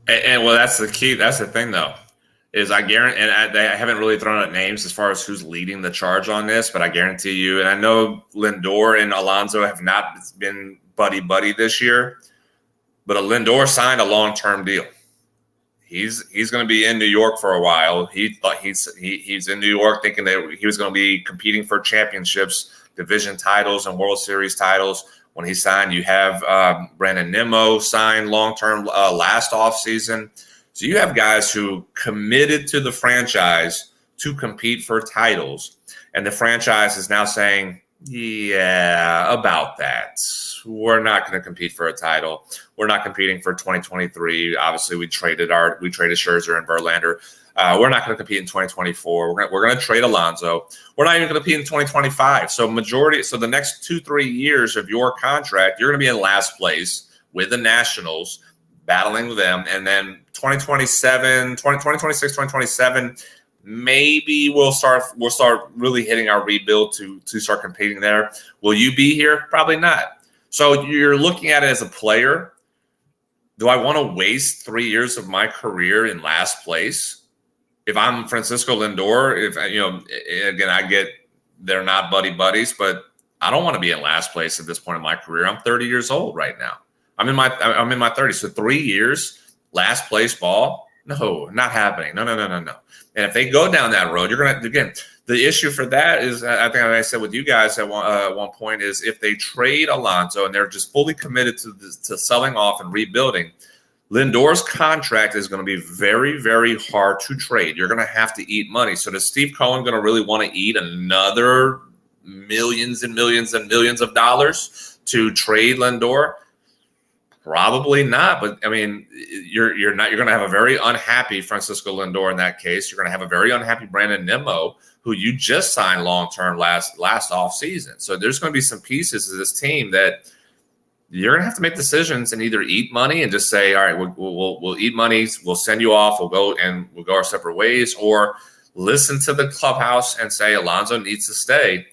And well, that's the key. That's the thing, though, is I guarantee, and I haven't really thrown out names as far as who's leading the charge on this, but I guarantee you, and I know Lindor and Alonso have not been buddy this year, but Lindor signed a long-term deal. He's going to be in New York for a while. He thought he's in New York thinking that he was going to be competing for championships, division titles, and World Series titles. When he signed, you have Brandon Nimmo signed long-term last offseason. So you have guys who committed to the franchise to compete for titles, and the franchise is now saying, Yeah, about that. We're not going to compete for a title. We're not competing for 2023. Obviously, we traded Scherzer and Verlander. We're not going to compete in 2024. We're going to trade Alonso. We're not even going to compete in 2025. So the next 2-3 years of your contract, you're going to be in last place with the Nationals, battling with them, and then 2026, 2027. Maybe we'll start really hitting our rebuild to start competing there. Will you be here? Probably not. So you're looking at it as a player. Do I want to waste 3 years of my career in last place? If I'm Francisco Lindor, again, I get they're not buddies, but I don't want to be in last place at this point in my career. I'm 30 years old right now. I'm in my 30s. So 3 years, last place ball. No, not happening. No. And if they go down that road, you're going to, again, the issue for that is, I think I said with you guys at one point, is if they trade Alonso and they're just fully committed to selling off and rebuilding, Lindor's contract is going to be very, very hard to trade. You're going to have to eat money. So is Steve Cohen going to really want to eat another millions and millions and millions of dollars to trade Lindor? Probably not, but I mean, you're going to have a very unhappy Francisco Lindor in that case. You're going to have a very unhappy Brandon Nimmo, who you just signed long-term last off season. So there's going to be some pieces of this team that you're going to have to make decisions and either eat money and just say, all right, we'll eat money, we'll send you off, we'll go our separate ways, or listen to the clubhouse and say Alonso needs to stay.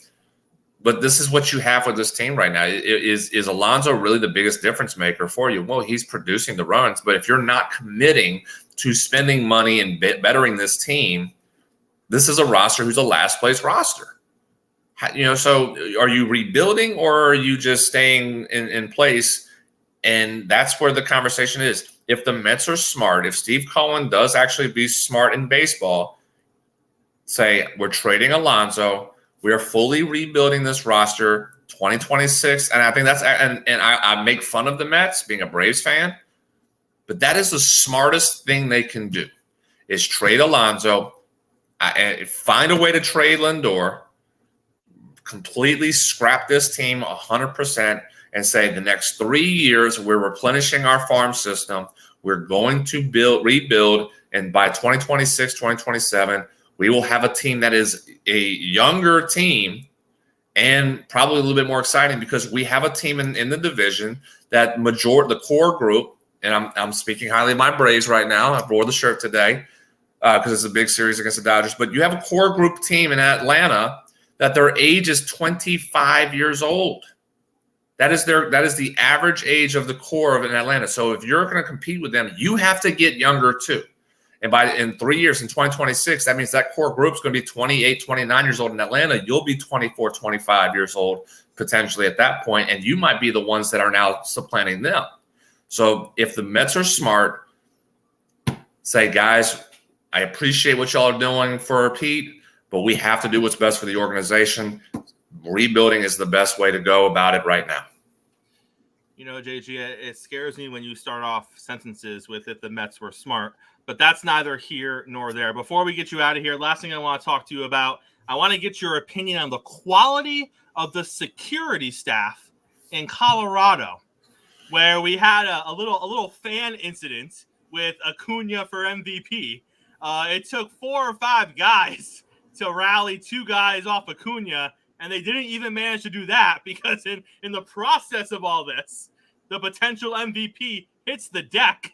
But this is what you have with this team right now. Is Alonso really the biggest difference maker for you? Well, he's producing the runs, but if you're not committing to spending money and bettering this team, this is a roster who's a last place roster. So are you rebuilding or are you just staying in place? And that's where the conversation is. If the Mets are smart, if Steve Cohen does actually be smart in baseball, say we're trading Alonso, we are fully rebuilding this roster 2026. And I think that's, and I make fun of the Mets being a Braves fan, but that is the smartest thing they can do is trade Alonso, find a way to trade Lindor, completely scrap this team 100% and say the next 3 years we're replenishing our farm system. We're going to rebuild. And by 2026, 2027, we will have a team that is a younger team and probably a little bit more exciting because we have a team in the division that the core group, and I'm speaking highly of my Braves right now. I wore the shirt today because it's a big series against the Dodgers. But you have a core group team in Atlanta that their age is 25 years old. That is the average age of the core of Atlanta. So if you're going to compete with them, you have to get younger too. And in 3 years, in 2026, that means that core group is going to be 28, 29 years old in Atlanta. You'll be 24, 25 years old potentially at that point, and you might be the ones that are now supplanting them. So if the Mets are smart, say, guys, I appreciate what y'all are doing for Pete, but we have to do what's best for the organization. Rebuilding is the best way to go about it right now. JG, it scares me when you start off sentences with if the Mets were smart, but that's neither here nor there. Before we get you out of here, last thing I want to talk to you about, I want to get your opinion on the quality of the security staff in Colorado, where we had a little fan incident with Acuna for MVP. It took 4 or 5 guys to rally 2 guys off Acuna, and they didn't even manage to do that because in the process of all this, the potential MVP hits the deck.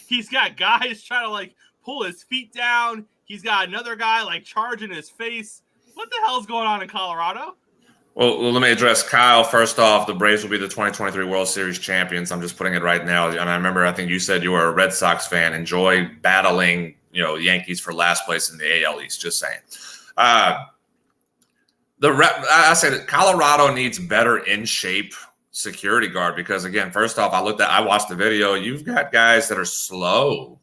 He's got guys trying to pull his feet down. He's got another guy charging his face. What the hell's going on in Colorado? Well, let me address Kyle. First off, the Braves will be the 2023 World Series champions. I'm just putting it right now. And I remember, I think you said you were a Red Sox fan. Enjoy battling, Yankees for last place in the AL East. Just saying. I said Colorado needs better in shape security guard because, again, first off, I watched the video. You've got guys that are slow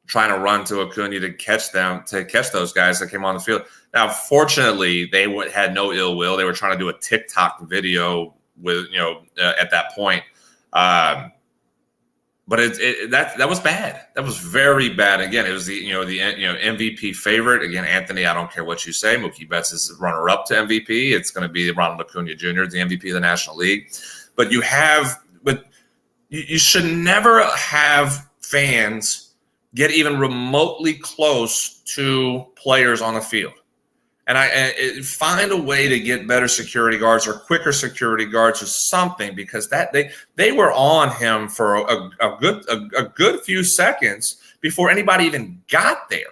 trying to run to Acuna to catch those guys that came on the field. Now, fortunately, they had no ill will. They were trying to do a TikTok video with, at that point. But But that was bad. That was very bad. Again, it was the MVP favorite. Again, Anthony, I don't care what you say. Mookie Betts is runner up to MVP. It's going to be Ronald Acuna Jr., the MVP of the National League. But you should never have fans get even remotely close to players on the field. And find a way to get better security guards or quicker security guards or something, because that they were on him for a good few seconds before anybody even got there.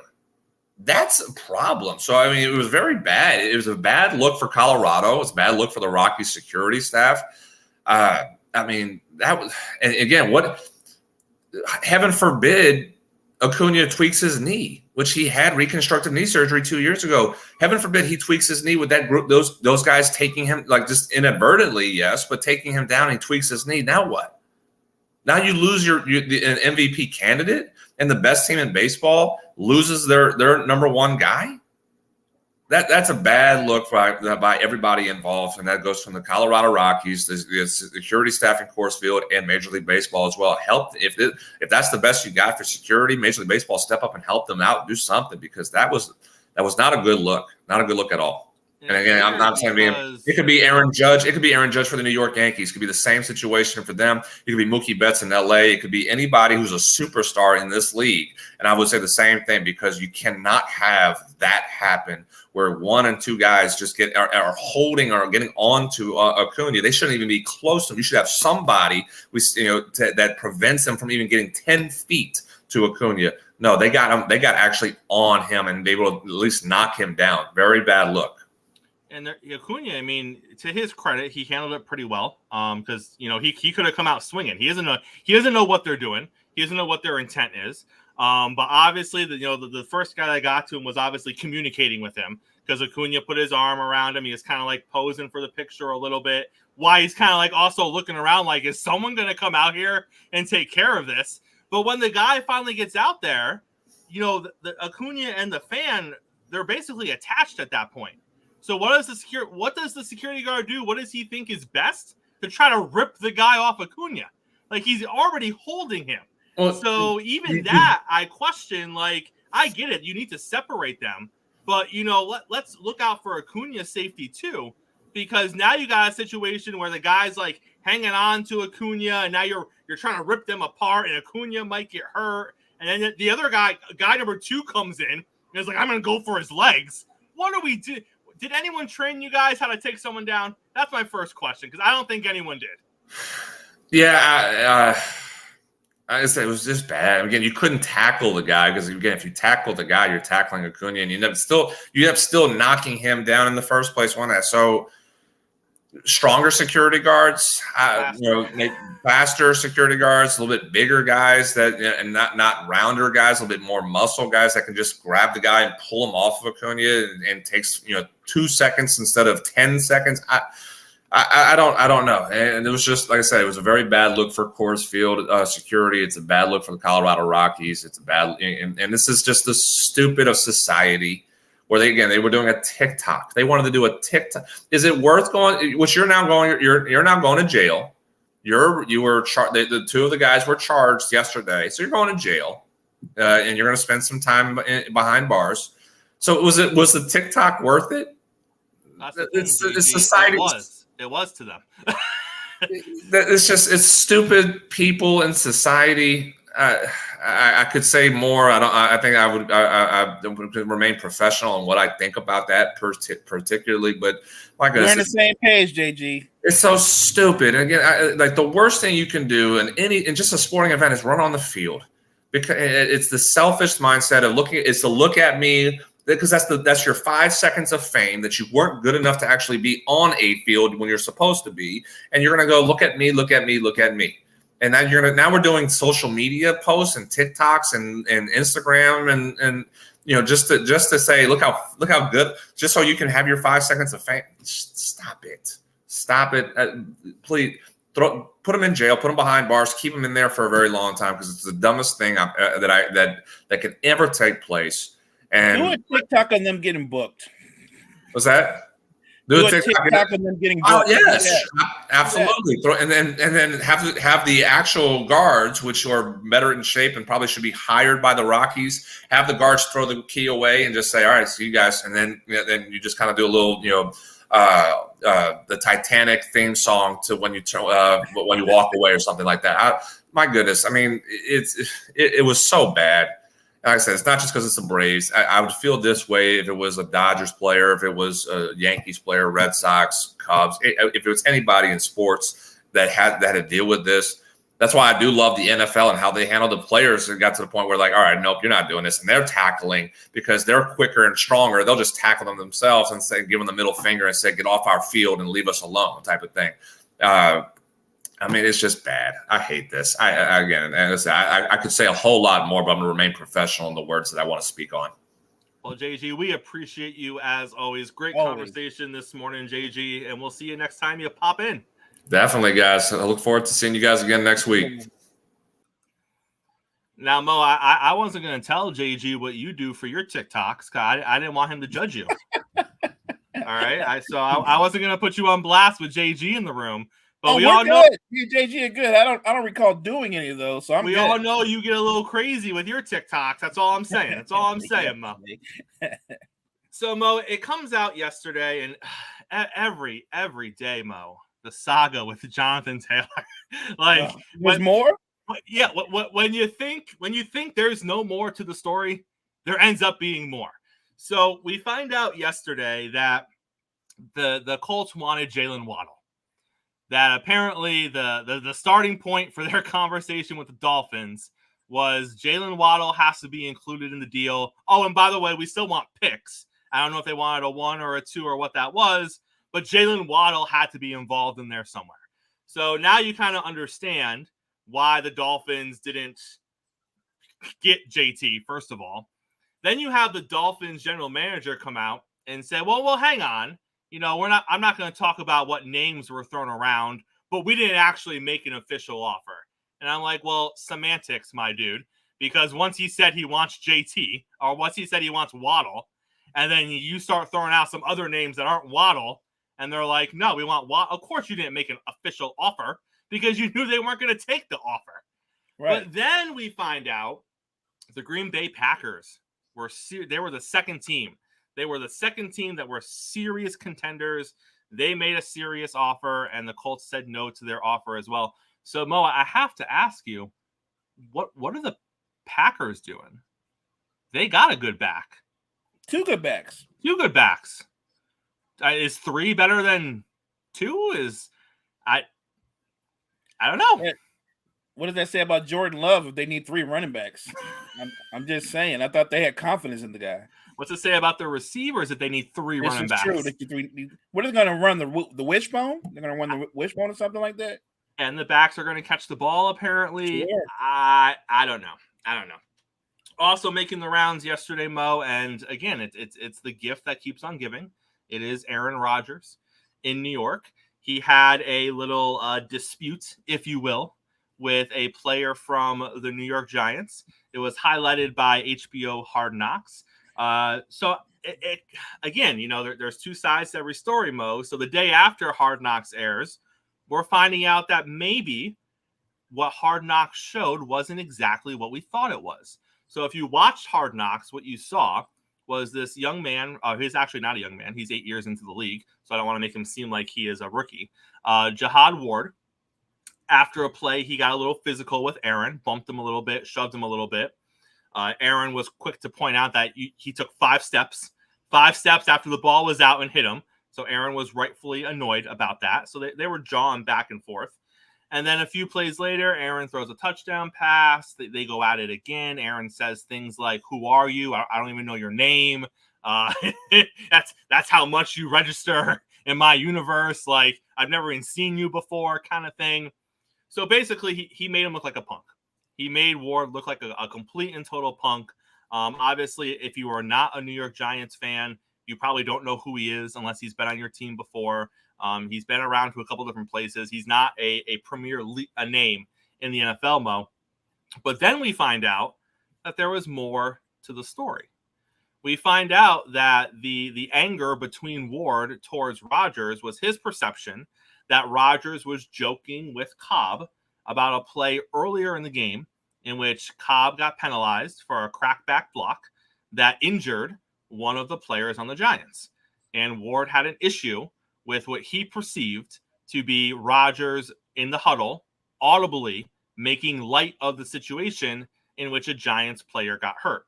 That's a problem. So I mean, it was very bad. It was a bad look for Colorado. It was a bad look for the Rockies security staff. I mean, that was, and again, heaven forbid Acuna tweaks his knee, which he had reconstructive knee surgery 2 years ago. Heaven forbid he tweaks his knee with that group, those guys taking him, like, just inadvertently, yes, but taking him down, he tweaks his knee. Now what? Now you lose an MVP candidate, and the best team in baseball loses their number one guy? That's a bad look by everybody involved, and that goes from the Colorado Rockies, the security staff in Coors Field, and Major League Baseball as well. Help if that's the best you got for security, Major League Baseball step up and help them out, do something, because that was not a good look, not a good look at all. And again, I'm not saying it could be Aaron Judge. It could be Aaron Judge for the New York Yankees. It could be the same situation for them. It could be Mookie Betts in L.A. It could be anybody who's a superstar in this league. And I would say the same thing, because you cannot have that happen where one and two guys just are holding or getting onto Acuna. They shouldn't even be close to him. You should have somebody that prevents him from even getting 10 feet to Acuna. No, they got him. They got actually on him, and they will at least knock him down. Very bad look. And Acuna, I mean, to his credit, he handled it pretty well. Because he could have come out swinging. He doesn't know what they're doing. He doesn't know what their intent is. But obviously, the first guy that got to him was obviously communicating with him, because Acuna put his arm around him. He was kind of like posing for the picture a little bit. Why he's kind of like also looking around like, is someone going to come out here and take care of this? But when the guy finally gets out there, the Acuna and the fan, they're basically attached at that point. So what does the security guard do? What does he think is best? To try to rip the guy off Acuna. Like, he's already holding him. Well, so even that, I question, like, I get it. You need to separate them. But, let's look out for Acuna's safety too. Because now you got a situation where the guy's, like, hanging on to Acuna, and now you're trying to rip them apart, and Acuna might get hurt. And then the other guy number 2 comes in, and is like, I'm going to go for his legs. What do we do? Did anyone train you guys how to take someone down? That's my first question, because I don't think anyone did. Yeah, I say it was just bad. Again, you couldn't tackle the guy, because again, if you tackle the guy, you're tackling Acuna, and you end up still knocking him down in the first place. So stronger security guards, faster security guards, a little bit bigger guys and not rounder guys, a little bit more muscle guys that can just grab the guy and pull him off of Acuna, and takes 2 seconds instead of 10 seconds. I don't know. And it was just, like I said, it was a very bad look for Coors Field security. It's a bad look for the Colorado Rockies. It's a bad, and this is just the stupid of society, where they were doing a TikTok. They wanted to do a TikTok. Is it worth going? Which you're now going to jail. You were charged. The 2 of the guys were charged yesterday, so you're going to jail, and you're going to spend some time behind bars. So was the TikTok worth it? It's society. It was to them. It's stupid people in society. I could say more. I think I would remain professional in what I think about that particularly. But my goodness, we're on the same page, JG. It's so stupid. And again, like, the worst thing you can do in just a sporting event is run on the field, because it's the selfish mindset of look at me. Because that's your 5 seconds of fame that you weren't good enough to actually be on a field when you're supposed to be, and you're gonna go look at me, and then now we're doing social media posts and TikToks and Instagram and just to say look how good, just so you can have your 5 seconds of fame. Stop it, please. Put them in jail, put them behind bars, keep them in there for a very long time, because it's the dumbest thing that could ever take place. And do a TikTok on them getting booked. What's that? Do a TikTok and then getting oh drunk. yes, absolutely. And then have the actual guards, which are better in shape and probably should be hired by the Rockies. Have the guards throw the key away and just say, "All right, see you guys," and then you just kind of do a little, the Titanic theme song to when you walk away or something like that. My goodness, I mean, it was so bad. Like I said, it's not just because it's the Braves. I would feel this way if it was a Dodgers player, if it was a Yankees player, Red Sox, Cubs, if it was anybody in sports that had to deal with this. That's why I do love the NFL and how they handle the players. It got to the point where, like, all right, nope, you're not doing this. And they're tackling because they're quicker and stronger. They'll just tackle them themselves and say, give them the middle finger and say, get off our field and leave us alone type of thing. I mean, it's just bad. I hate this. I could say a whole lot more, but I'm going to remain professional in the words that I want to speak on. Well, JG, we appreciate you as always. Great conversation this morning, JG, and we'll see you next time you pop in. Definitely, guys. I look forward to seeing you guys again next week. Now, Mo, I wasn't going to tell JG what you do for your TikToks. I didn't want him to judge you. All right? I wasn't going to put you on blast with JG in the room. But we all know you, JG, are good. I don't recall doing any of those, so we all know you get a little crazy with your TikToks. That's all I'm saying. That's all I'm saying, Mo. So, Mo, it comes out yesterday, and every day, Mo, the saga with Jonathan Taylor. Like, there's more. Yeah, when you think there's no more to the story, there ends up being more. So we find out yesterday that the Colts wanted Jalen Waddle. That apparently the starting point for their conversation with the Dolphins was Jalen Waddle has to be included in the deal. Oh, and by the way, we still want picks. I don't know if they wanted a 1 or a 2 or what that was, but Jalen Waddle had to be involved in there somewhere. So now you kind of understand why the Dolphins didn't get JT, first of all. Then you have the Dolphins general manager come out and say, well, hang on. I'm not going to talk about what names were thrown around, but we didn't actually make an official offer. And I'm like, well, semantics, my dude, because once he said he wants JT, or once he said he wants Waddle, and then you start throwing out some other names that aren't Waddle, and they're like, no, we want Waddle. Of course you didn't make an official offer because you knew they weren't going to take the offer. Right. But then we find out the Green Bay Packers they were the second team. They were the second team that were serious contenders. They made a serious offer, and the Colts said no to their offer as well. So, Mo, I have to ask you, what are the Packers doing? They got a good back. 2 good backs. 2 good backs. Is 3 better than 2? I don't know. Yeah. What does that say about Jordan Love if they need 3 running backs? I'm just saying. I thought they had confidence in the guy. What's it say about the receivers if they need 3 running backs? True. What are they going to run, the wishbone? They're going to run the wishbone or something like that? And the backs are going to catch the ball, apparently. Sure. I don't know. Also making the rounds yesterday, Mo, and again, it's the gift that keeps on giving. It is Aaron Rodgers in New York. He had a little dispute, if you will, with a player from the New York Giants. It was highlighted by HBO Hard Knocks. So again, there's 2 sides to every story, Mo. So the day after Hard Knocks airs, we're finding out that maybe what Hard Knocks showed wasn't exactly what we thought it was. So if you watched Hard Knocks, what you saw was this young man. He's actually not a young man. He's 8 years into the league, so I don't want to make him seem like he is a rookie. Jihad Ward. After a play, he got a little physical with Aaron, bumped him a little bit, shoved him a little bit. Aaron was quick to point out that he took 5 steps after the ball was out and hit him. So Aaron was rightfully annoyed about that. So they were jawing back and forth. And then a few plays later, Aaron throws a touchdown pass. They go at it again. Aaron says things like, "Who are you? I don't even know your name. That's how much you register in my universe. Like, I've never even seen you before," kind of thing. So basically, he made him look like a punk. He made Ward look like a complete and total punk. Obviously, if you are not a New York Giants fan, you probably don't know who he is unless he's been on your team before. He's been around to a couple different places. He's not a premier name in the NFL, Mo. But then we find out that there was more to the story. we find out that the anger between Ward towards Rodgers was his perception that Rodgers was joking with Cobb about a play earlier in the game in which Cobb got penalized for a crackback block that injured one of the players on the Giants. And Ward had an issue with what he perceived to be Rodgers in the huddle, audibly making light of the situation in which a Giants player got hurt.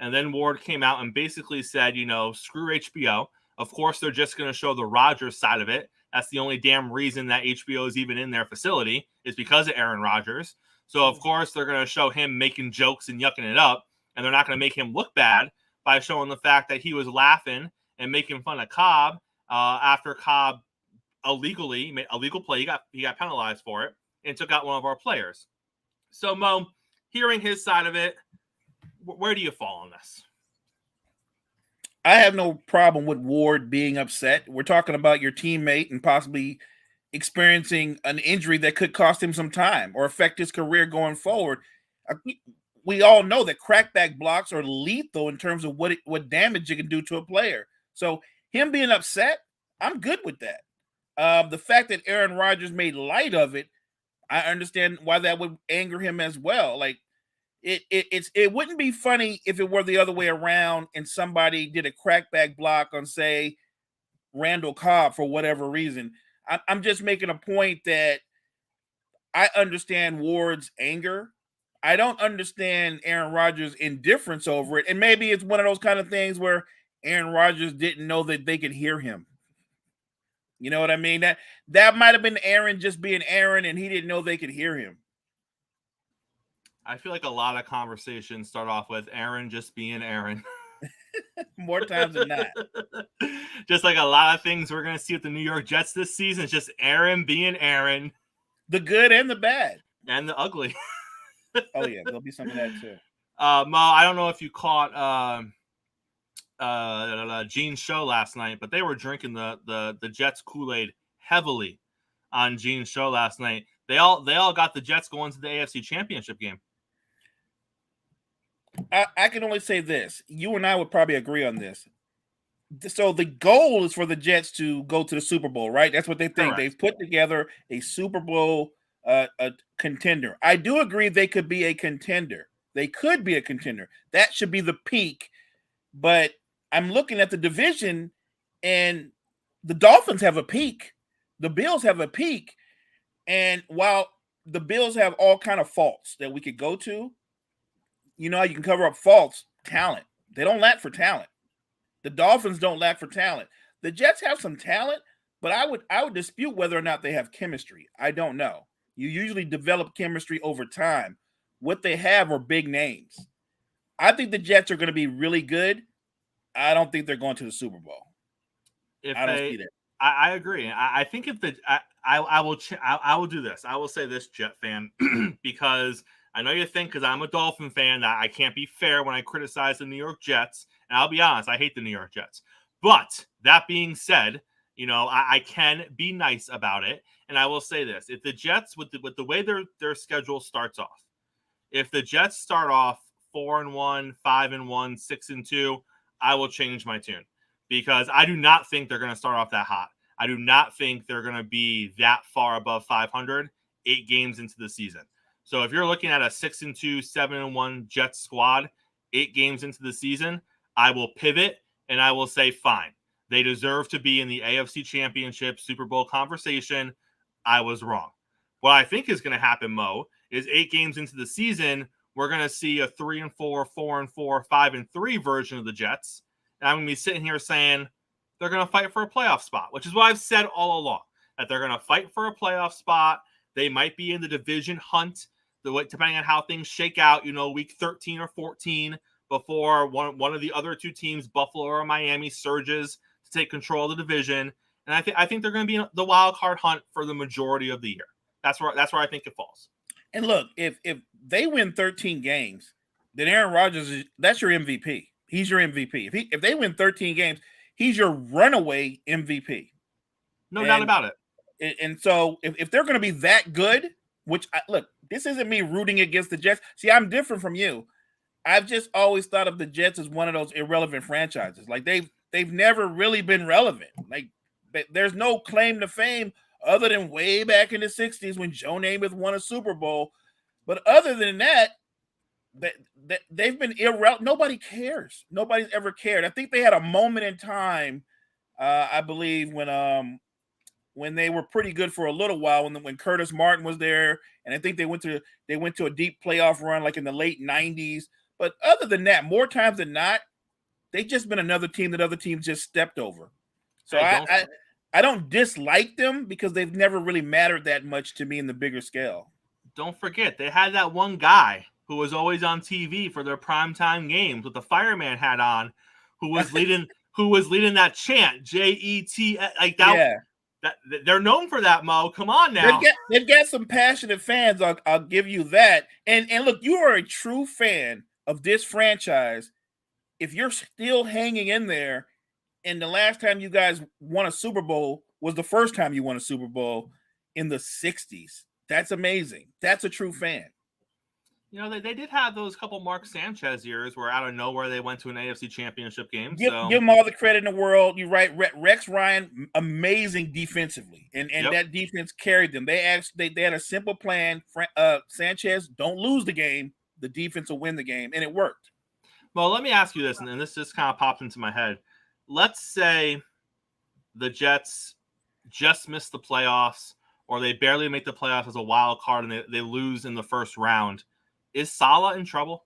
And then Ward came out and basically said, screw HBO. Of course, they're just going to show the Rodgers side of it. That's the only damn reason that HBO is even in their facility is because of Aaron Rodgers. So, of course, they're going to show him making jokes and yucking it up, and they're not going to make him look bad by showing the fact that he was laughing and making fun of Cobb after Cobb illegally made a legal play. He got penalized for it and took out one of our players. So, Mo, hearing his side of it, where do you fall on this? I have no problem with Ward being upset. We're talking about your teammate and possibly experiencing an injury that could cost him some time or affect his career going forward. We all know that crackback blocks are lethal in terms of what damage it can do to a player. So him being upset, I'm good with that. The fact that Aaron Rodgers made light of it, I understand why that would anger him as well. Like it wouldn't be funny if it were the other way around and somebody did a crackback block on, say, Randall Cobb for whatever reason. I'm just making a point that I understand Ward's anger. I don't understand Aaron Rodgers' indifference over it. And maybe it's one of those kind of things where Aaron Rodgers didn't know that they could hear him. You know what I mean? That might have been Aaron just being Aaron, and he didn't know they could hear him. I feel like a lot of conversations start off with Aaron just being Aaron. More times than not. Just like a lot of things we're going to see with the New York Jets this season. It's just Aaron being Aaron. The good and the bad. And the ugly. Oh, yeah. There'll be some of that, too. Mo, I don't know if you caught Gene's show last night, but they were drinking the Jets Kool-Aid heavily on Gene's show last night. They all got the Jets going to the AFC Championship game. I can only say this. You and I would probably agree on this. So the goal is for the Jets to go to the Super Bowl, right? That's what they think. Correct. They've put together a Super Bowl a contender. I do agree they could be a contender. They could be a contender. That should be the peak. But I'm looking at the division, and the Dolphins have a peak. The Bills have a peak. And while the Bills have all kind of faults that we could go to, you know how you can cover up faults? Talent. They don't lack for talent. The Dolphins don't lack for talent. The Jets have some talent, but I would dispute whether or not they have chemistry. I don't know. You usually develop chemistry over time. What they have are big names. I think the Jets are going to be really good. I don't think they're going to the Super Bowl. I don't see that. I agree. I think if I will do this. I will say this, Jet fan, because I know you think because I'm a Dolphin fan that I can't be fair when I criticize the New York Jets. And I'll be honest, I hate the New York Jets. But that being said, I can be nice about it. And I will say this. If the Jets, with the way their schedule starts off, if the Jets start off 4-1, 5-1, 6-2, I will change my tune. Because I do not think they're going to start off that hot. I do not think they're going to be that far above 500 8 games into the season. So if you're looking at a 6-2, 7-1 Jets squad 8 games into the season, I will pivot and I will say, fine. They deserve to be in the AFC Championship Super Bowl conversation. I was wrong. What I think is going to happen, Mo, is 8 games into the season, we're going to see a 3-4, 4-4, 5-3 version of the Jets. And I'm going to be sitting here saying they're going to fight for a playoff spot, which is what I've said all along, that they're going to fight for a playoff spot. They might be in the division hunt, depending on how things shake out, week 13 or 14, before one of the other two teams, Buffalo or Miami, surges to take control of the division. And I think they're going to be in the wild card hunt for the majority of the year. That's where I think it falls. And look, if they win 13 games, then Aaron Rodgers that's your MVP. He's your MVP. If they win 13 games, he's your runaway MVP. No doubt about it. And so if they're going to be that good, which look, this isn't me rooting against the Jets. See, I'm different from you. I've just always thought of the Jets as one of those irrelevant franchises. Like they've never really been relevant. Like there's no claim to fame other than way back in the 60s when Joe Namath won a Super Bowl. But other than that, they've been irrelevant. Nobody cares. Nobody's ever cared. I think they had a moment in time, I believe, when they were pretty good for a little while, when Curtis Martin was there, and I think they went to a deep playoff run like in the late 90s. But other than that, more times than not, they've just been another team that other teams just stepped over. So I don't dislike them because they've never really mattered that much to me in the bigger scale. Don't forget, they had that one guy who was always on TV for their primetime games with the fireman hat on, who was leading that chant, Jet, like that. Yeah. They're known for that, Mo. Come on now. They've got some passionate fans. I'll give you that. And look, you are a true fan of this franchise if you're still hanging in there. And the last time you guys won a Super Bowl was the first time you won a Super Bowl in the 60s. That's amazing. That's a true fan. You know, they did have those couple Mark Sanchez years where out of nowhere they went to an AFC Championship game. Give them all the credit in the world. You're right. Rex Ryan, amazing defensively. And that defense carried them. They had a simple plan. Sanchez, don't lose the game. The defense will win the game. And it worked. Well, let me ask you this, and this just kind of popped into my head. Let's say the Jets just missed the playoffs, or they barely make the playoffs as a wild card, and they lose in the first round. Is Saleh in trouble?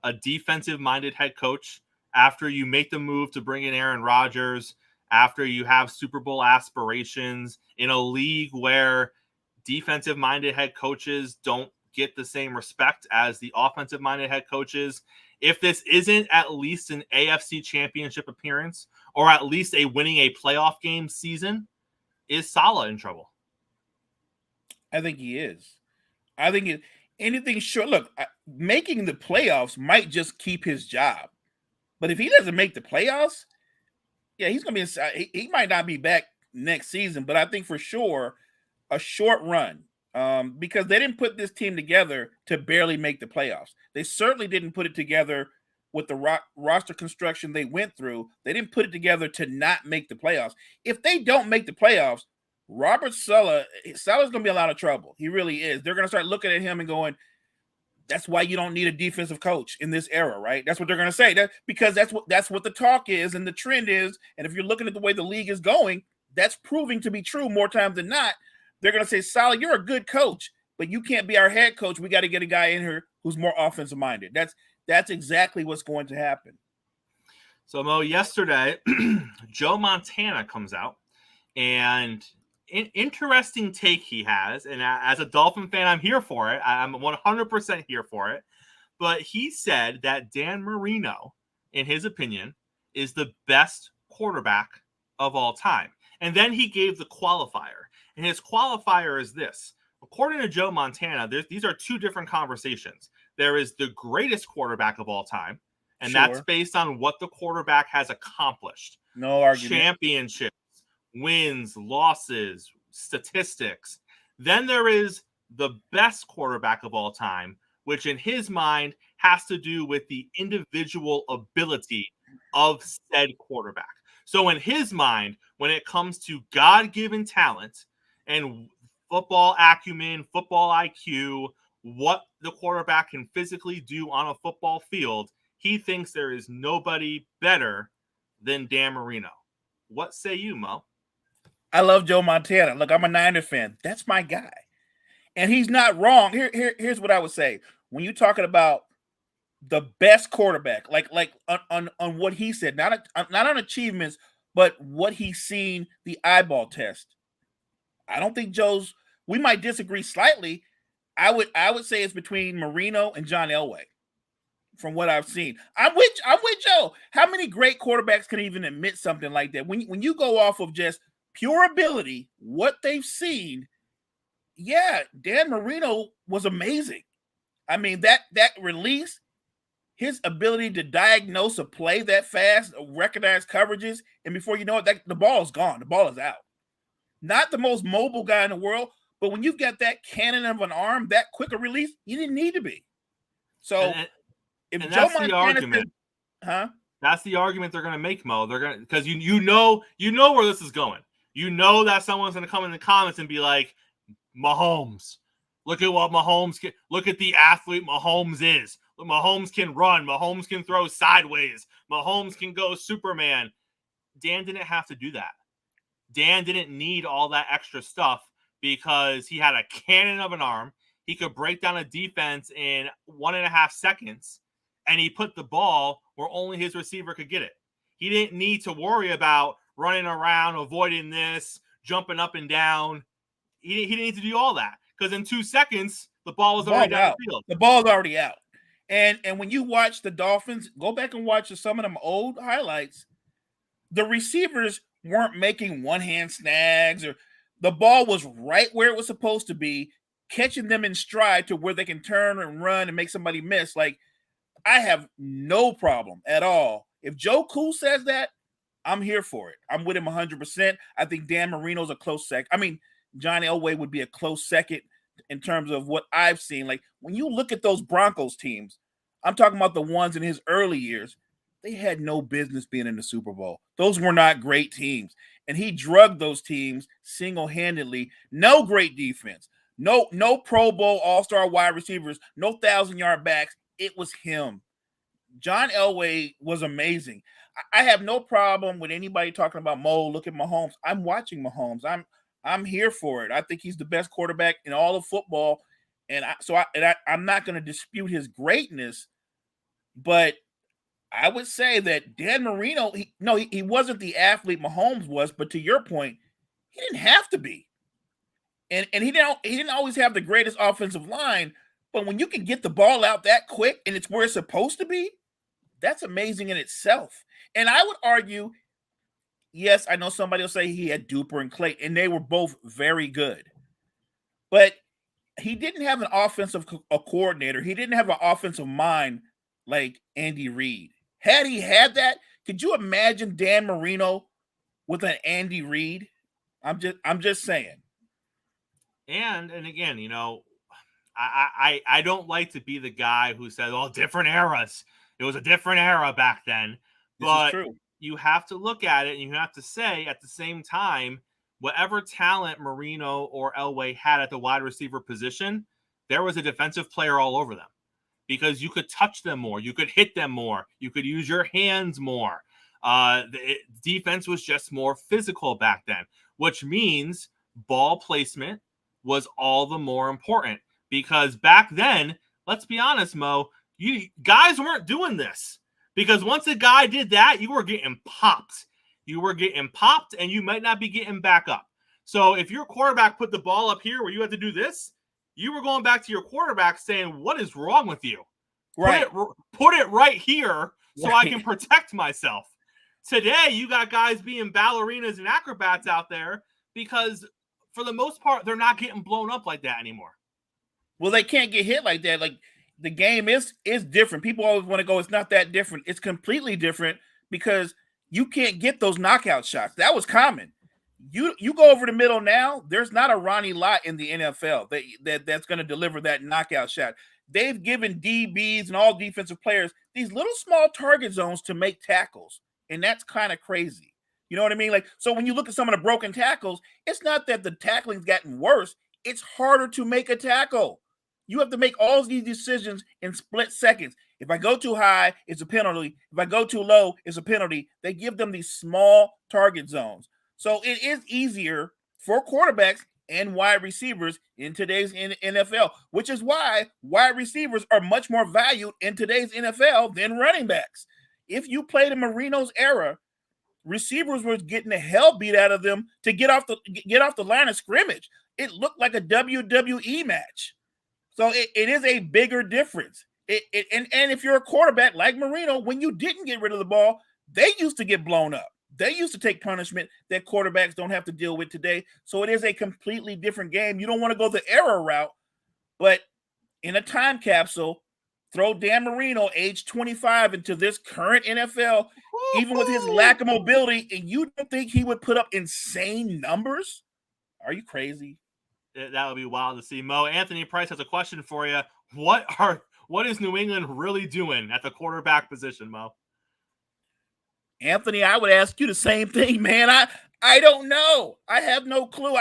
A defensive-minded head coach, after you make the move to bring in Aaron Rodgers, after you have Super Bowl aspirations in a league where defensive-minded head coaches don't get the same respect as the offensive-minded head coaches. If this isn't at least an AFC Championship appearance or at least winning a playoff game season, is Saleh in trouble? I think he is. I think anything short. Look, making the playoffs might just keep his job, but if he doesn't make the playoffs, yeah, he's gonna be. He might not be back next season, but I think for sure a short run. Because they didn't put this team together to barely make the playoffs. They certainly didn't put it together with the roster construction they went through. They didn't put it together to not make the playoffs. If they don't make the playoffs, Robert Saleh's going to be in a lot of trouble. He really is. They're going to start looking at him and going, that's why you don't need a defensive coach in this era, right? That's what they're going to say. Because that's what the talk is and the trend is. And if you're looking at the way the league is going, that's proving to be true more times than not. They're going to say, Saleh, you're a good coach, but you can't be our head coach. We got to get a guy in here who's more offensive minded. That's exactly what's going to happen. So, Mo, yesterday, Joe Montana comes out, and an interesting take he has. And as a Dolphin fan, I'm here for it. I'm 100% here for it. But he said that Dan Marino, in his opinion, is the best quarterback of all time. And then he gave the qualifier. And his qualifier is this. According to Joe Montana, these are two different conversations. There is the greatest quarterback of all time, and that's based on what the quarterback has accomplished. No argument. Championships, wins, losses, statistics. Then there is the best quarterback of all time, which in his mind has to do with the individual ability of said quarterback. So in his mind, when it comes to God-given talent and football acumen, football IQ, what the quarterback can physically do on a football field, he thinks there is nobody better than Dan Marino. What say you, Mo? I love Joe Montana. Look, I'm a Niner fan. That's my guy. And he's not wrong. Here's what I would say. When you're talking about the best quarterback, like on what he said, not on achievements, but what he's seen, the eyeball test. I don't think we might disagree slightly. I would say it's between Marino and John Elway from what I've seen. I'm with Joe. How many great quarterbacks can even admit something like that? When you go off of just pure ability, what they've seen, yeah, Dan Marino was amazing. I mean, that release, his ability to diagnose a play that fast, recognize coverages, and before you know it, the ball is gone. The ball is out. Not the most mobile guy in the world, but when you've got that cannon of an arm, that quicker release, you didn't need to be. So if and Joe that's Montana the argument. That's the argument they're going to make, Mo. They're going to, because you know where this is going. You know that someone's going to come in the comments and be like, Mahomes, look at what Mahomes can. Look at the athlete Mahomes is. Mahomes can run. Mahomes can throw sideways. Mahomes can go Superman. Dan didn't have to do that. Dan didn't need all that extra stuff because he had a cannon of an arm. He could break down a defense in 1.5 seconds, and he put the ball where only his receiver could get it. He didn't need to worry about running around, avoiding this, jumping up and down. He didn't need to do all that because in 2 seconds, the ball was already down the field. The ball's already out. And when you watch the Dolphins, go back and watch some of them old highlights. The receivers weren't making one-hand snags, or the ball was right where it was supposed to be, catching them in stride to where they can turn and run and make somebody miss. Like, I have no problem at all. If Joe Cool says that, I'm here for it. I'm with him 100%. I think Dan Marino's a close second. I mean, John Elway would be a close second in terms of what I've seen. Like, when you look at those Broncos teams, I'm talking about the ones in his early years, they had no business being in the Super Bowl. Those were not great teams. And he drugged those teams single-handedly. No great defense. No Pro Bowl all-star wide receivers. No 1,000-yard backs. It was him. John Elway was amazing. I have no problem with anybody talking about Mo. Look at Mahomes. I'm watching Mahomes. I'm here for it. I think he's the best quarterback in all of football. And I'm not going to dispute his greatness, but I would say that Dan Marino, he wasn't the athlete Mahomes was, but to your point, he didn't have to be. And he didn't always have the greatest offensive line, but when you can get the ball out that quick and it's where it's supposed to be, that's amazing in itself. And I would argue, yes, I know somebody will say he had Duper and Clay, and they were both very good. But he didn't have an offensive coordinator. He didn't have an offensive mind like Andy Reid. Had he had that, could you imagine Dan Marino with an Andy Reid? I'm just saying. And again, I don't like to be the guy who says, "Oh, different eras. It was a different era back then." But you have to look at it, and you have to say at the same time, whatever talent Marino or Elway had at the wide receiver position, there was a defensive player all over them because you could touch them more, you could hit them more, you could use your hands more. The defense was just more physical back then, which means ball placement was all the more important because back then, let's be honest, Mo, you guys weren't doing this because once a guy did that, you were getting popped. You were getting popped, and you might not be getting back up. So if your quarterback put the ball up here where you had to do this, you were going back to your quarterback saying, "What is wrong with you? Right. Put it right here so I can protect myself." Today, you got guys being ballerinas and acrobats out there because, for the most part, they're not getting blown up like that anymore. Well, they can't get hit like that. Like, the game is different. People always want to go, it's not that different. It's completely different because you can't get those knockout shots. That was common. You go over the middle now, there's not a Ronnie Lott in the NFL that's going to deliver that knockout shot. They've given DBs and all defensive players these little small target zones to make tackles, and that's kind of crazy. You know what I mean? Like, so when you look at some of the broken tackles, it's not that the tackling's gotten worse. It's harder to make a tackle. You have to make all these decisions in split seconds. If I go too high, it's a penalty. If I go too low, it's a penalty. They give them these small target zones. So it is easier for quarterbacks and wide receivers in today's NFL, which is why wide receivers are much more valued in today's NFL than running backs. If you played in Marino's era, receivers were getting the hell beat out of them to get off the line of scrimmage. It looked like a WWE match. So it is a bigger difference. And if you're a quarterback like Marino, when you didn't get rid of the ball, they used to get blown up. They used to take punishment that quarterbacks don't have to deal with today. So it is a completely different game. You don't want to go the era route, but in a time capsule, throw Dan Marino, age 25, into this current NFL, even with his lack of mobility, and you don't think he would put up insane numbers? Are you crazy? That would be wild to see. Mo, Anthony Price has a question for you. What are what is New England really doing at the quarterback position, Mo? Anthony, I would ask you the same thing, man. I don't know. I have no clue.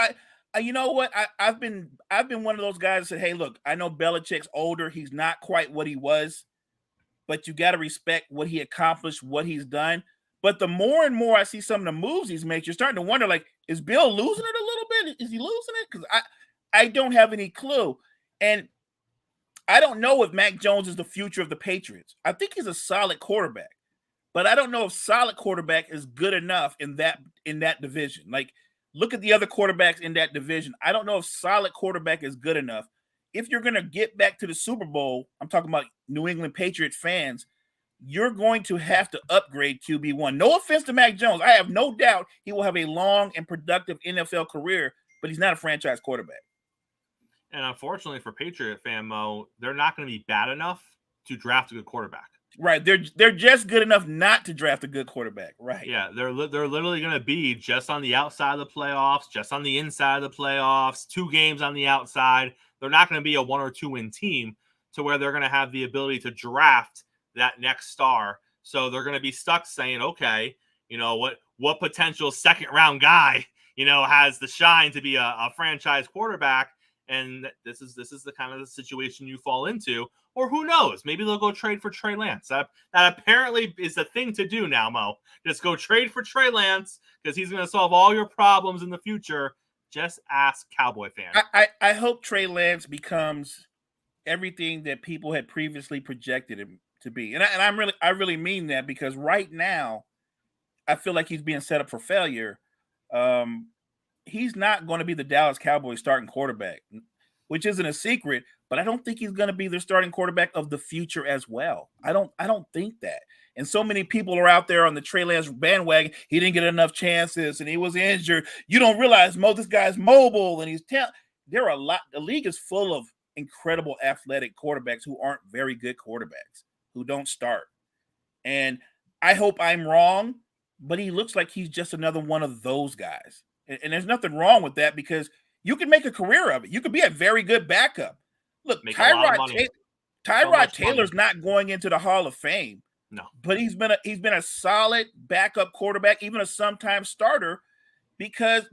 You know what? I've been one of those guys that said, hey, look, I know Belichick's older. He's not quite what he was, but you got to respect what he accomplished, what he's done. But the more and more I see some of the moves he's made, you're starting to wonder, like, is Bill losing it a little bit? Is he losing it? Because I don't have any clue. And I don't know if Mac Jones is the future of the Patriots. I think he's a solid quarterback, but I don't know if solid quarterback is good enough in that division. Like, look at the other quarterbacks in that division. I don't know if solid quarterback is good enough. If you're going to get back to the Super Bowl, I'm talking about New England Patriots fans, you're going to have to upgrade QB1. No offense to Mac Jones. I have no doubt he will have a long and productive NFL career, but he's not a franchise quarterback. And unfortunately for Patriot fan Mo, they're not going to be bad enough to draft a good quarterback. Right. They're just good enough not to draft a good quarterback. Right. Yeah, they're literally going to be just on the outside of the playoffs, just on the inside of the playoffs, 2 games on the outside. They're not going to be a 1 or 2 win team to where they're going to have the ability to draft that next star. So they're going to be stuck saying, okay, what potential second round guy, has the shine to be a franchise quarterback. And this is the kind of the situation you fall into. Or who knows? Maybe they'll go trade for Trey Lance. That apparently is the thing to do now, Mo. Just go trade for Trey Lance because he's going to solve all your problems in the future. Just ask Cowboy fans. I hope Trey Lance becomes everything that people had previously projected him to be. And I really mean that, because right now I feel like he's being set up for failure. He's not going to be the Dallas Cowboys starting quarterback, which isn't a secret, but I don't think he's going to be the starting quarterback of the future as well. I don't think that. And so many people are out there on the Trey Lance bandwagon. He didn't get enough chances and he was injured. You don't realize, Mo, this guy's mobile and there are a lot. The league is full of incredible athletic quarterbacks who aren't very good quarterbacks, who don't start. And I hope I'm wrong, but he looks like he's just another one of those guys. And there's nothing wrong with that, because you can make a career of it. You could be a very good backup. Look, Tyrod Taylor's not going into the Hall of Fame. No. But he's been a solid backup quarterback, even a sometime starter, because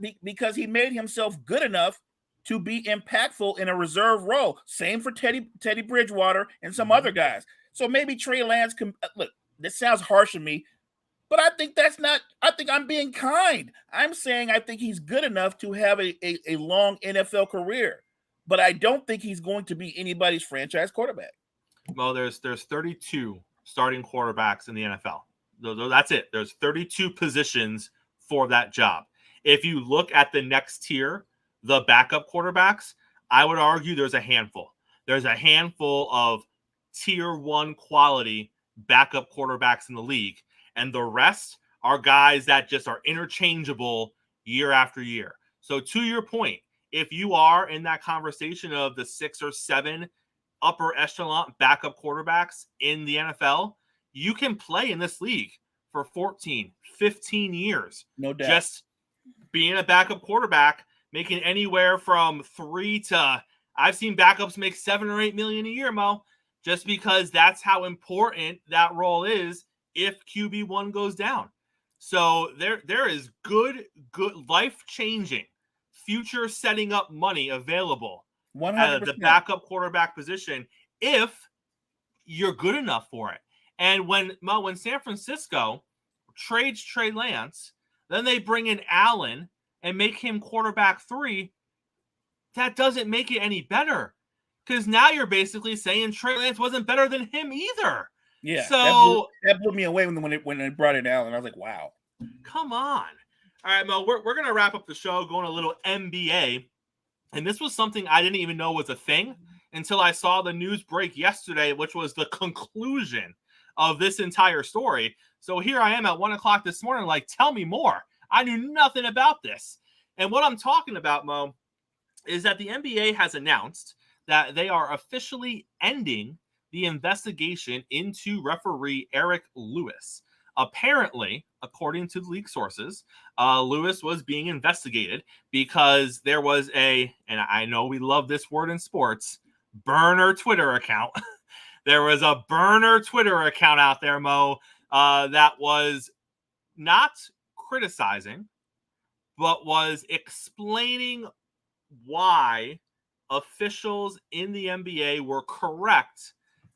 he made himself good enough to be impactful in a reserve role. Same for Teddy Bridgewater and some other guys. So maybe Trey Lance can look. This sounds harsh to me, but I think I'm being kind. I'm saying I think he's good enough to have a long NFL career, but I don't think he's going to be anybody's franchise quarterback. Well, there's 32 starting quarterbacks in the NFL. That's it. There's 32 positions for that job. If you look at the next tier, the backup quarterbacks, I would argue there's a handful. There's a handful of tier 1 quality backup quarterbacks in the league. And the rest are guys that just are interchangeable year after year. So to your point, if you are in that conversation of the 6 or 7 upper echelon backup quarterbacks in the NFL, you can play in this league for 14, 15 years. No doubt. Just being a backup quarterback, making anywhere from 3 to, I've seen backups make 7 or 8 million a year, Mo, just because that's how important that role is if QB1 goes down. So there is good life-changing, future-setting up money available 100%. at the backup quarterback position if you're good enough for it. And when San Francisco trades Trey Lance, then they bring in Allen and make him quarterback 3, that doesn't make it any better, because now you're basically saying Trey Lance wasn't better than him either. Yeah, so that blew me away when they brought it Allen. I was like, wow. Come on. All right, Mo, we're going to wrap up the show going a little NBA. And this was something I didn't even know was a thing until I saw the news break yesterday, which was the conclusion of this entire story. So here I am at 1 o'clock this morning, like, tell me more. I knew nothing about this. And what I'm talking about, Mo, is that the NBA has announced that they are officially ending the investigation into referee Eric Lewis. Apparently, according to leak sources, Lewis was being investigated because there was and I know we love this word in sports, burner Twitter account There was a burner Twitter account out there, Mo, that was not criticizing, but was explaining why officials in the NBA were correct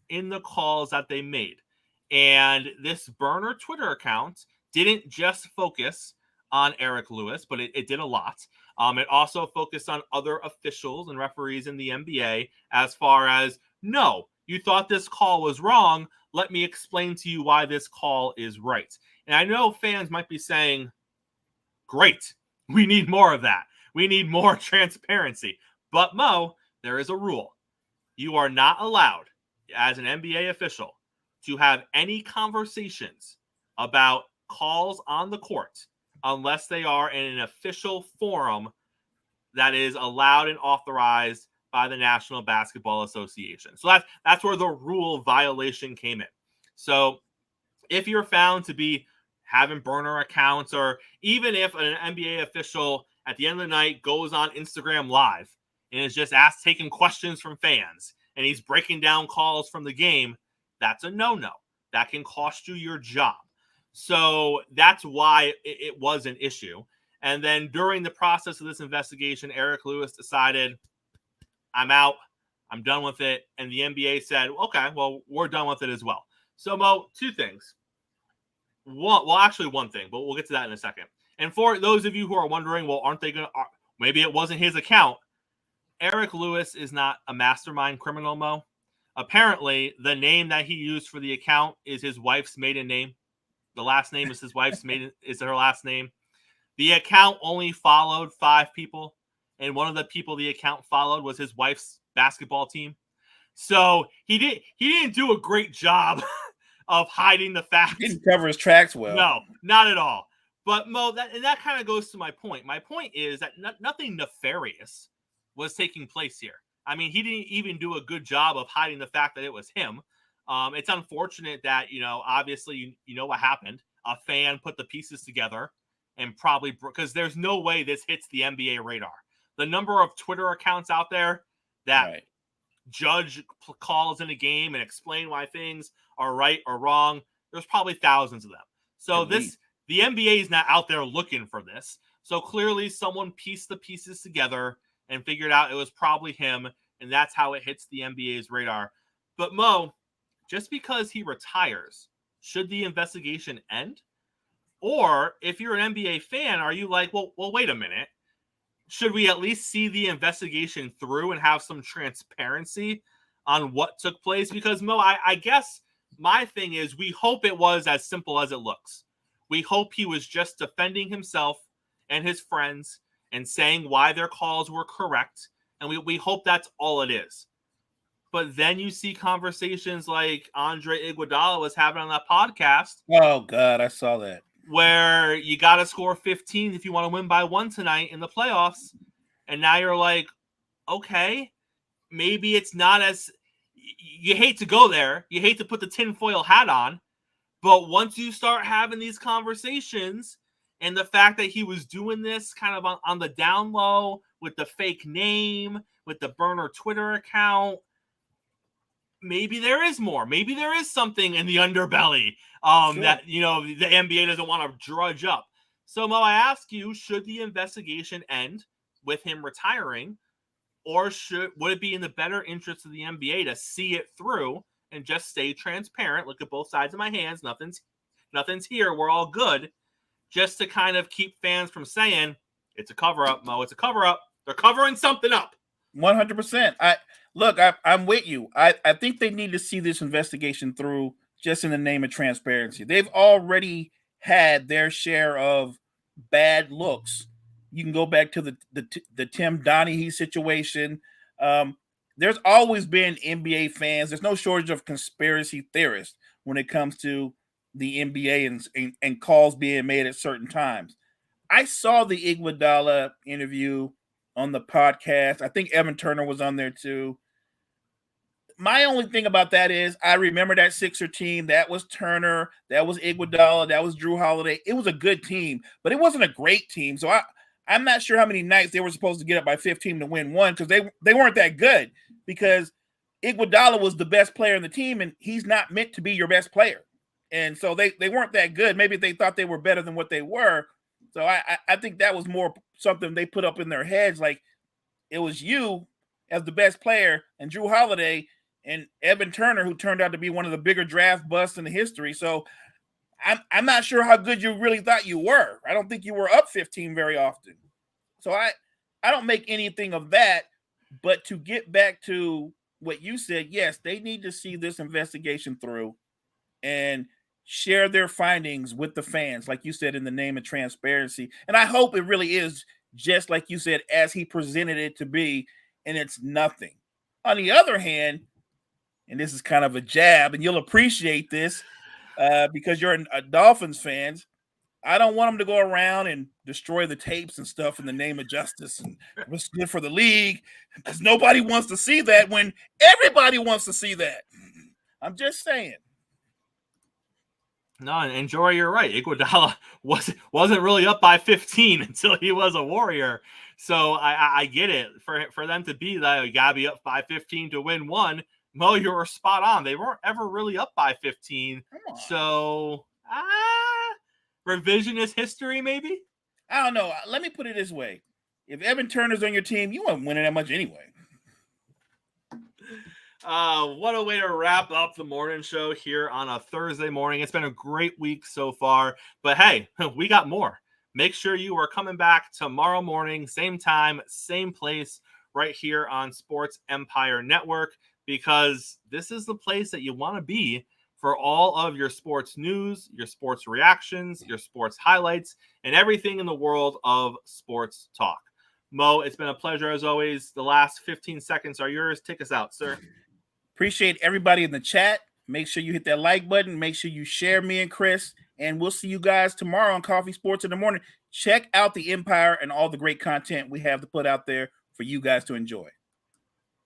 in the calls that they made. And this burner Twitter account didn't just focus on Eric Lewis, but it did a lot. It also focused on other officials and referees in the NBA as far as, no, you thought this call was wrong. Let me explain to you why this call is right. And I know fans might be saying, great, we need more of that. We need more transparency. But Mo, there is a rule. You are not allowed, as an NBA official, to have any conversations about calls on the court unless they are in an official forum that is allowed and authorized by the National Basketball Association. So that's where the rule violation came in. So if you're found to be having burner accounts, or even if an NBA official at the end of the night goes on Instagram Live and is just taking questions from fans, and he's breaking down calls from the game, that's a no-no. That can cost you your job. So that's why it was an issue. And then during the process of this investigation, Eric Lewis decided, I'm out. I'm done with it. And the NBA said, okay, well, we're done with it as well. So, Mo, two things. One thing, but we'll get to that in a second. And for those of you who are wondering, well, aren't they going to, maybe it wasn't his account. Eric Lewis is not a mastermind criminal, Mo. Apparently, the name that he used for the account is his wife's maiden name. The last name is his wife's maiden, is her last name. The account only followed 5 people, and one of the people the account followed was his wife's basketball team. So he didn't do a great job of hiding the facts. He didn't cover his tracks well. No, not at all. But Mo, that kind of goes to my point. My point is that nothing nefarious was taking place here. I mean, he didn't even do a good job of hiding the fact that it was him. It's unfortunate that, obviously, you know what happened. A fan put the pieces together and probably, because there's no way this hits the NBA radar. The number of Twitter accounts out there that judge calls in a game and explain why things are right or wrong, there's probably thousands of them. So the NBA is not out there looking for this. So clearly someone pieced the pieces together and figured out it was probably him, and that's how it hits the NBA's radar. But Mo, just because he retires, should the investigation end? Or if you're an NBA fan, are you like, well, wait a minute. Should we at least see the investigation through and have some transparency on what took place? Because, Mo, I guess my thing is we hope it was as simple as it looks. We hope he was just defending himself and his friends and saying why their calls were correct. And we hope that's all it is. But then you see conversations like Andre Iguodala was having on that podcast. Oh, God, I saw that. Where you got to score 15 if you want to win by 1 tonight in the playoffs. And now you're like, okay, maybe it's not as – you hate to go there. You hate to put the tinfoil hat on. But once you start having these conversations and the fact that he was doing this kind of on the down low with the fake name, with the burner Twitter account, maybe there is more. Maybe there is something in the underbelly that, the NBA doesn't want to drudge up. So, Mo, I ask you, should the investigation end with him retiring, or would it be in the better interest of the NBA to see it through and just stay transparent? Look at both sides of my hands. Nothing's here. We're all good. Just to kind of keep fans from saying, it's a cover-up, Mo. It's a cover-up. They're covering something up. 100%. I'm with you. I think they need to see this investigation through just in the name of transparency. They've already had their share of bad looks. You can go back to the Tim Donaghy situation. There's always been NBA fans. There's no shortage of conspiracy theorists when it comes to the NBA and calls being made at certain times. I saw the Iguodala interview on the podcast. I think Evan Turner was on there too. My only thing about that is I remember that Sixer team. That was Turner. That was Iguodala. That was Drew Holiday. It was a good team, but it wasn't a great team. So I'm not sure how many nights they were supposed to get up by 15 to win one, because they weren't that good. Because Iguodala was the best player in the team, and he's not meant to be your best player. And so they weren't that good. Maybe they thought they were better than what they were. So I think that was more something they put up in their heads. Like, it was you as the best player and Drew Holiday and Evan Turner, who turned out to be one of the bigger draft busts in the history. So I'm not sure how good you really thought you were. I don't think you were up 15 very often. So I don't make anything of that. But to get back to what you said, yes, they need to see this investigation through and share their findings with the fans, like you said, in the name of transparency. And I hope it really is just like you said, as he presented it to be, and it's nothing. On the other hand, and this is kind of a jab, and you'll appreciate this because you're a Dolphins fans, I don't want them to go around and destroy the tapes and stuff in the name of justice and what's good for the league, because nobody wants to see that when everybody wants to see that. I'm just saying. No, and Jory, you're right. Iguodala wasn't really up by 15 until he was a Warrior. So I get it. For them to be that, you gotta be up by 15 to win one. Mo, you were spot on. They weren't ever really up by 15. So revisionist history, maybe? I don't know. Let me put it this way. If Evan Turner's on your team, you won't win that much anyway. What a way to wrap up the morning show here on a Thursday morning. It's been a great week so far, but hey, we got more. Make sure you are coming back tomorrow morning, same time, same place, right here on Sports Empire Network, because this is the place that you want to be for all of your sports news, your sports reactions, your sports highlights, and everything in the world of sports talk. Mo, it's been a pleasure as always. The last 15 seconds are yours. Take us out, sir. Appreciate everybody in the chat. Make sure you hit that like button. Make sure you share me and Chris. And we'll see you guys tomorrow on Coffee Sports in the Morning. Check out the Empire and all the great content we have to put out there for you guys to enjoy.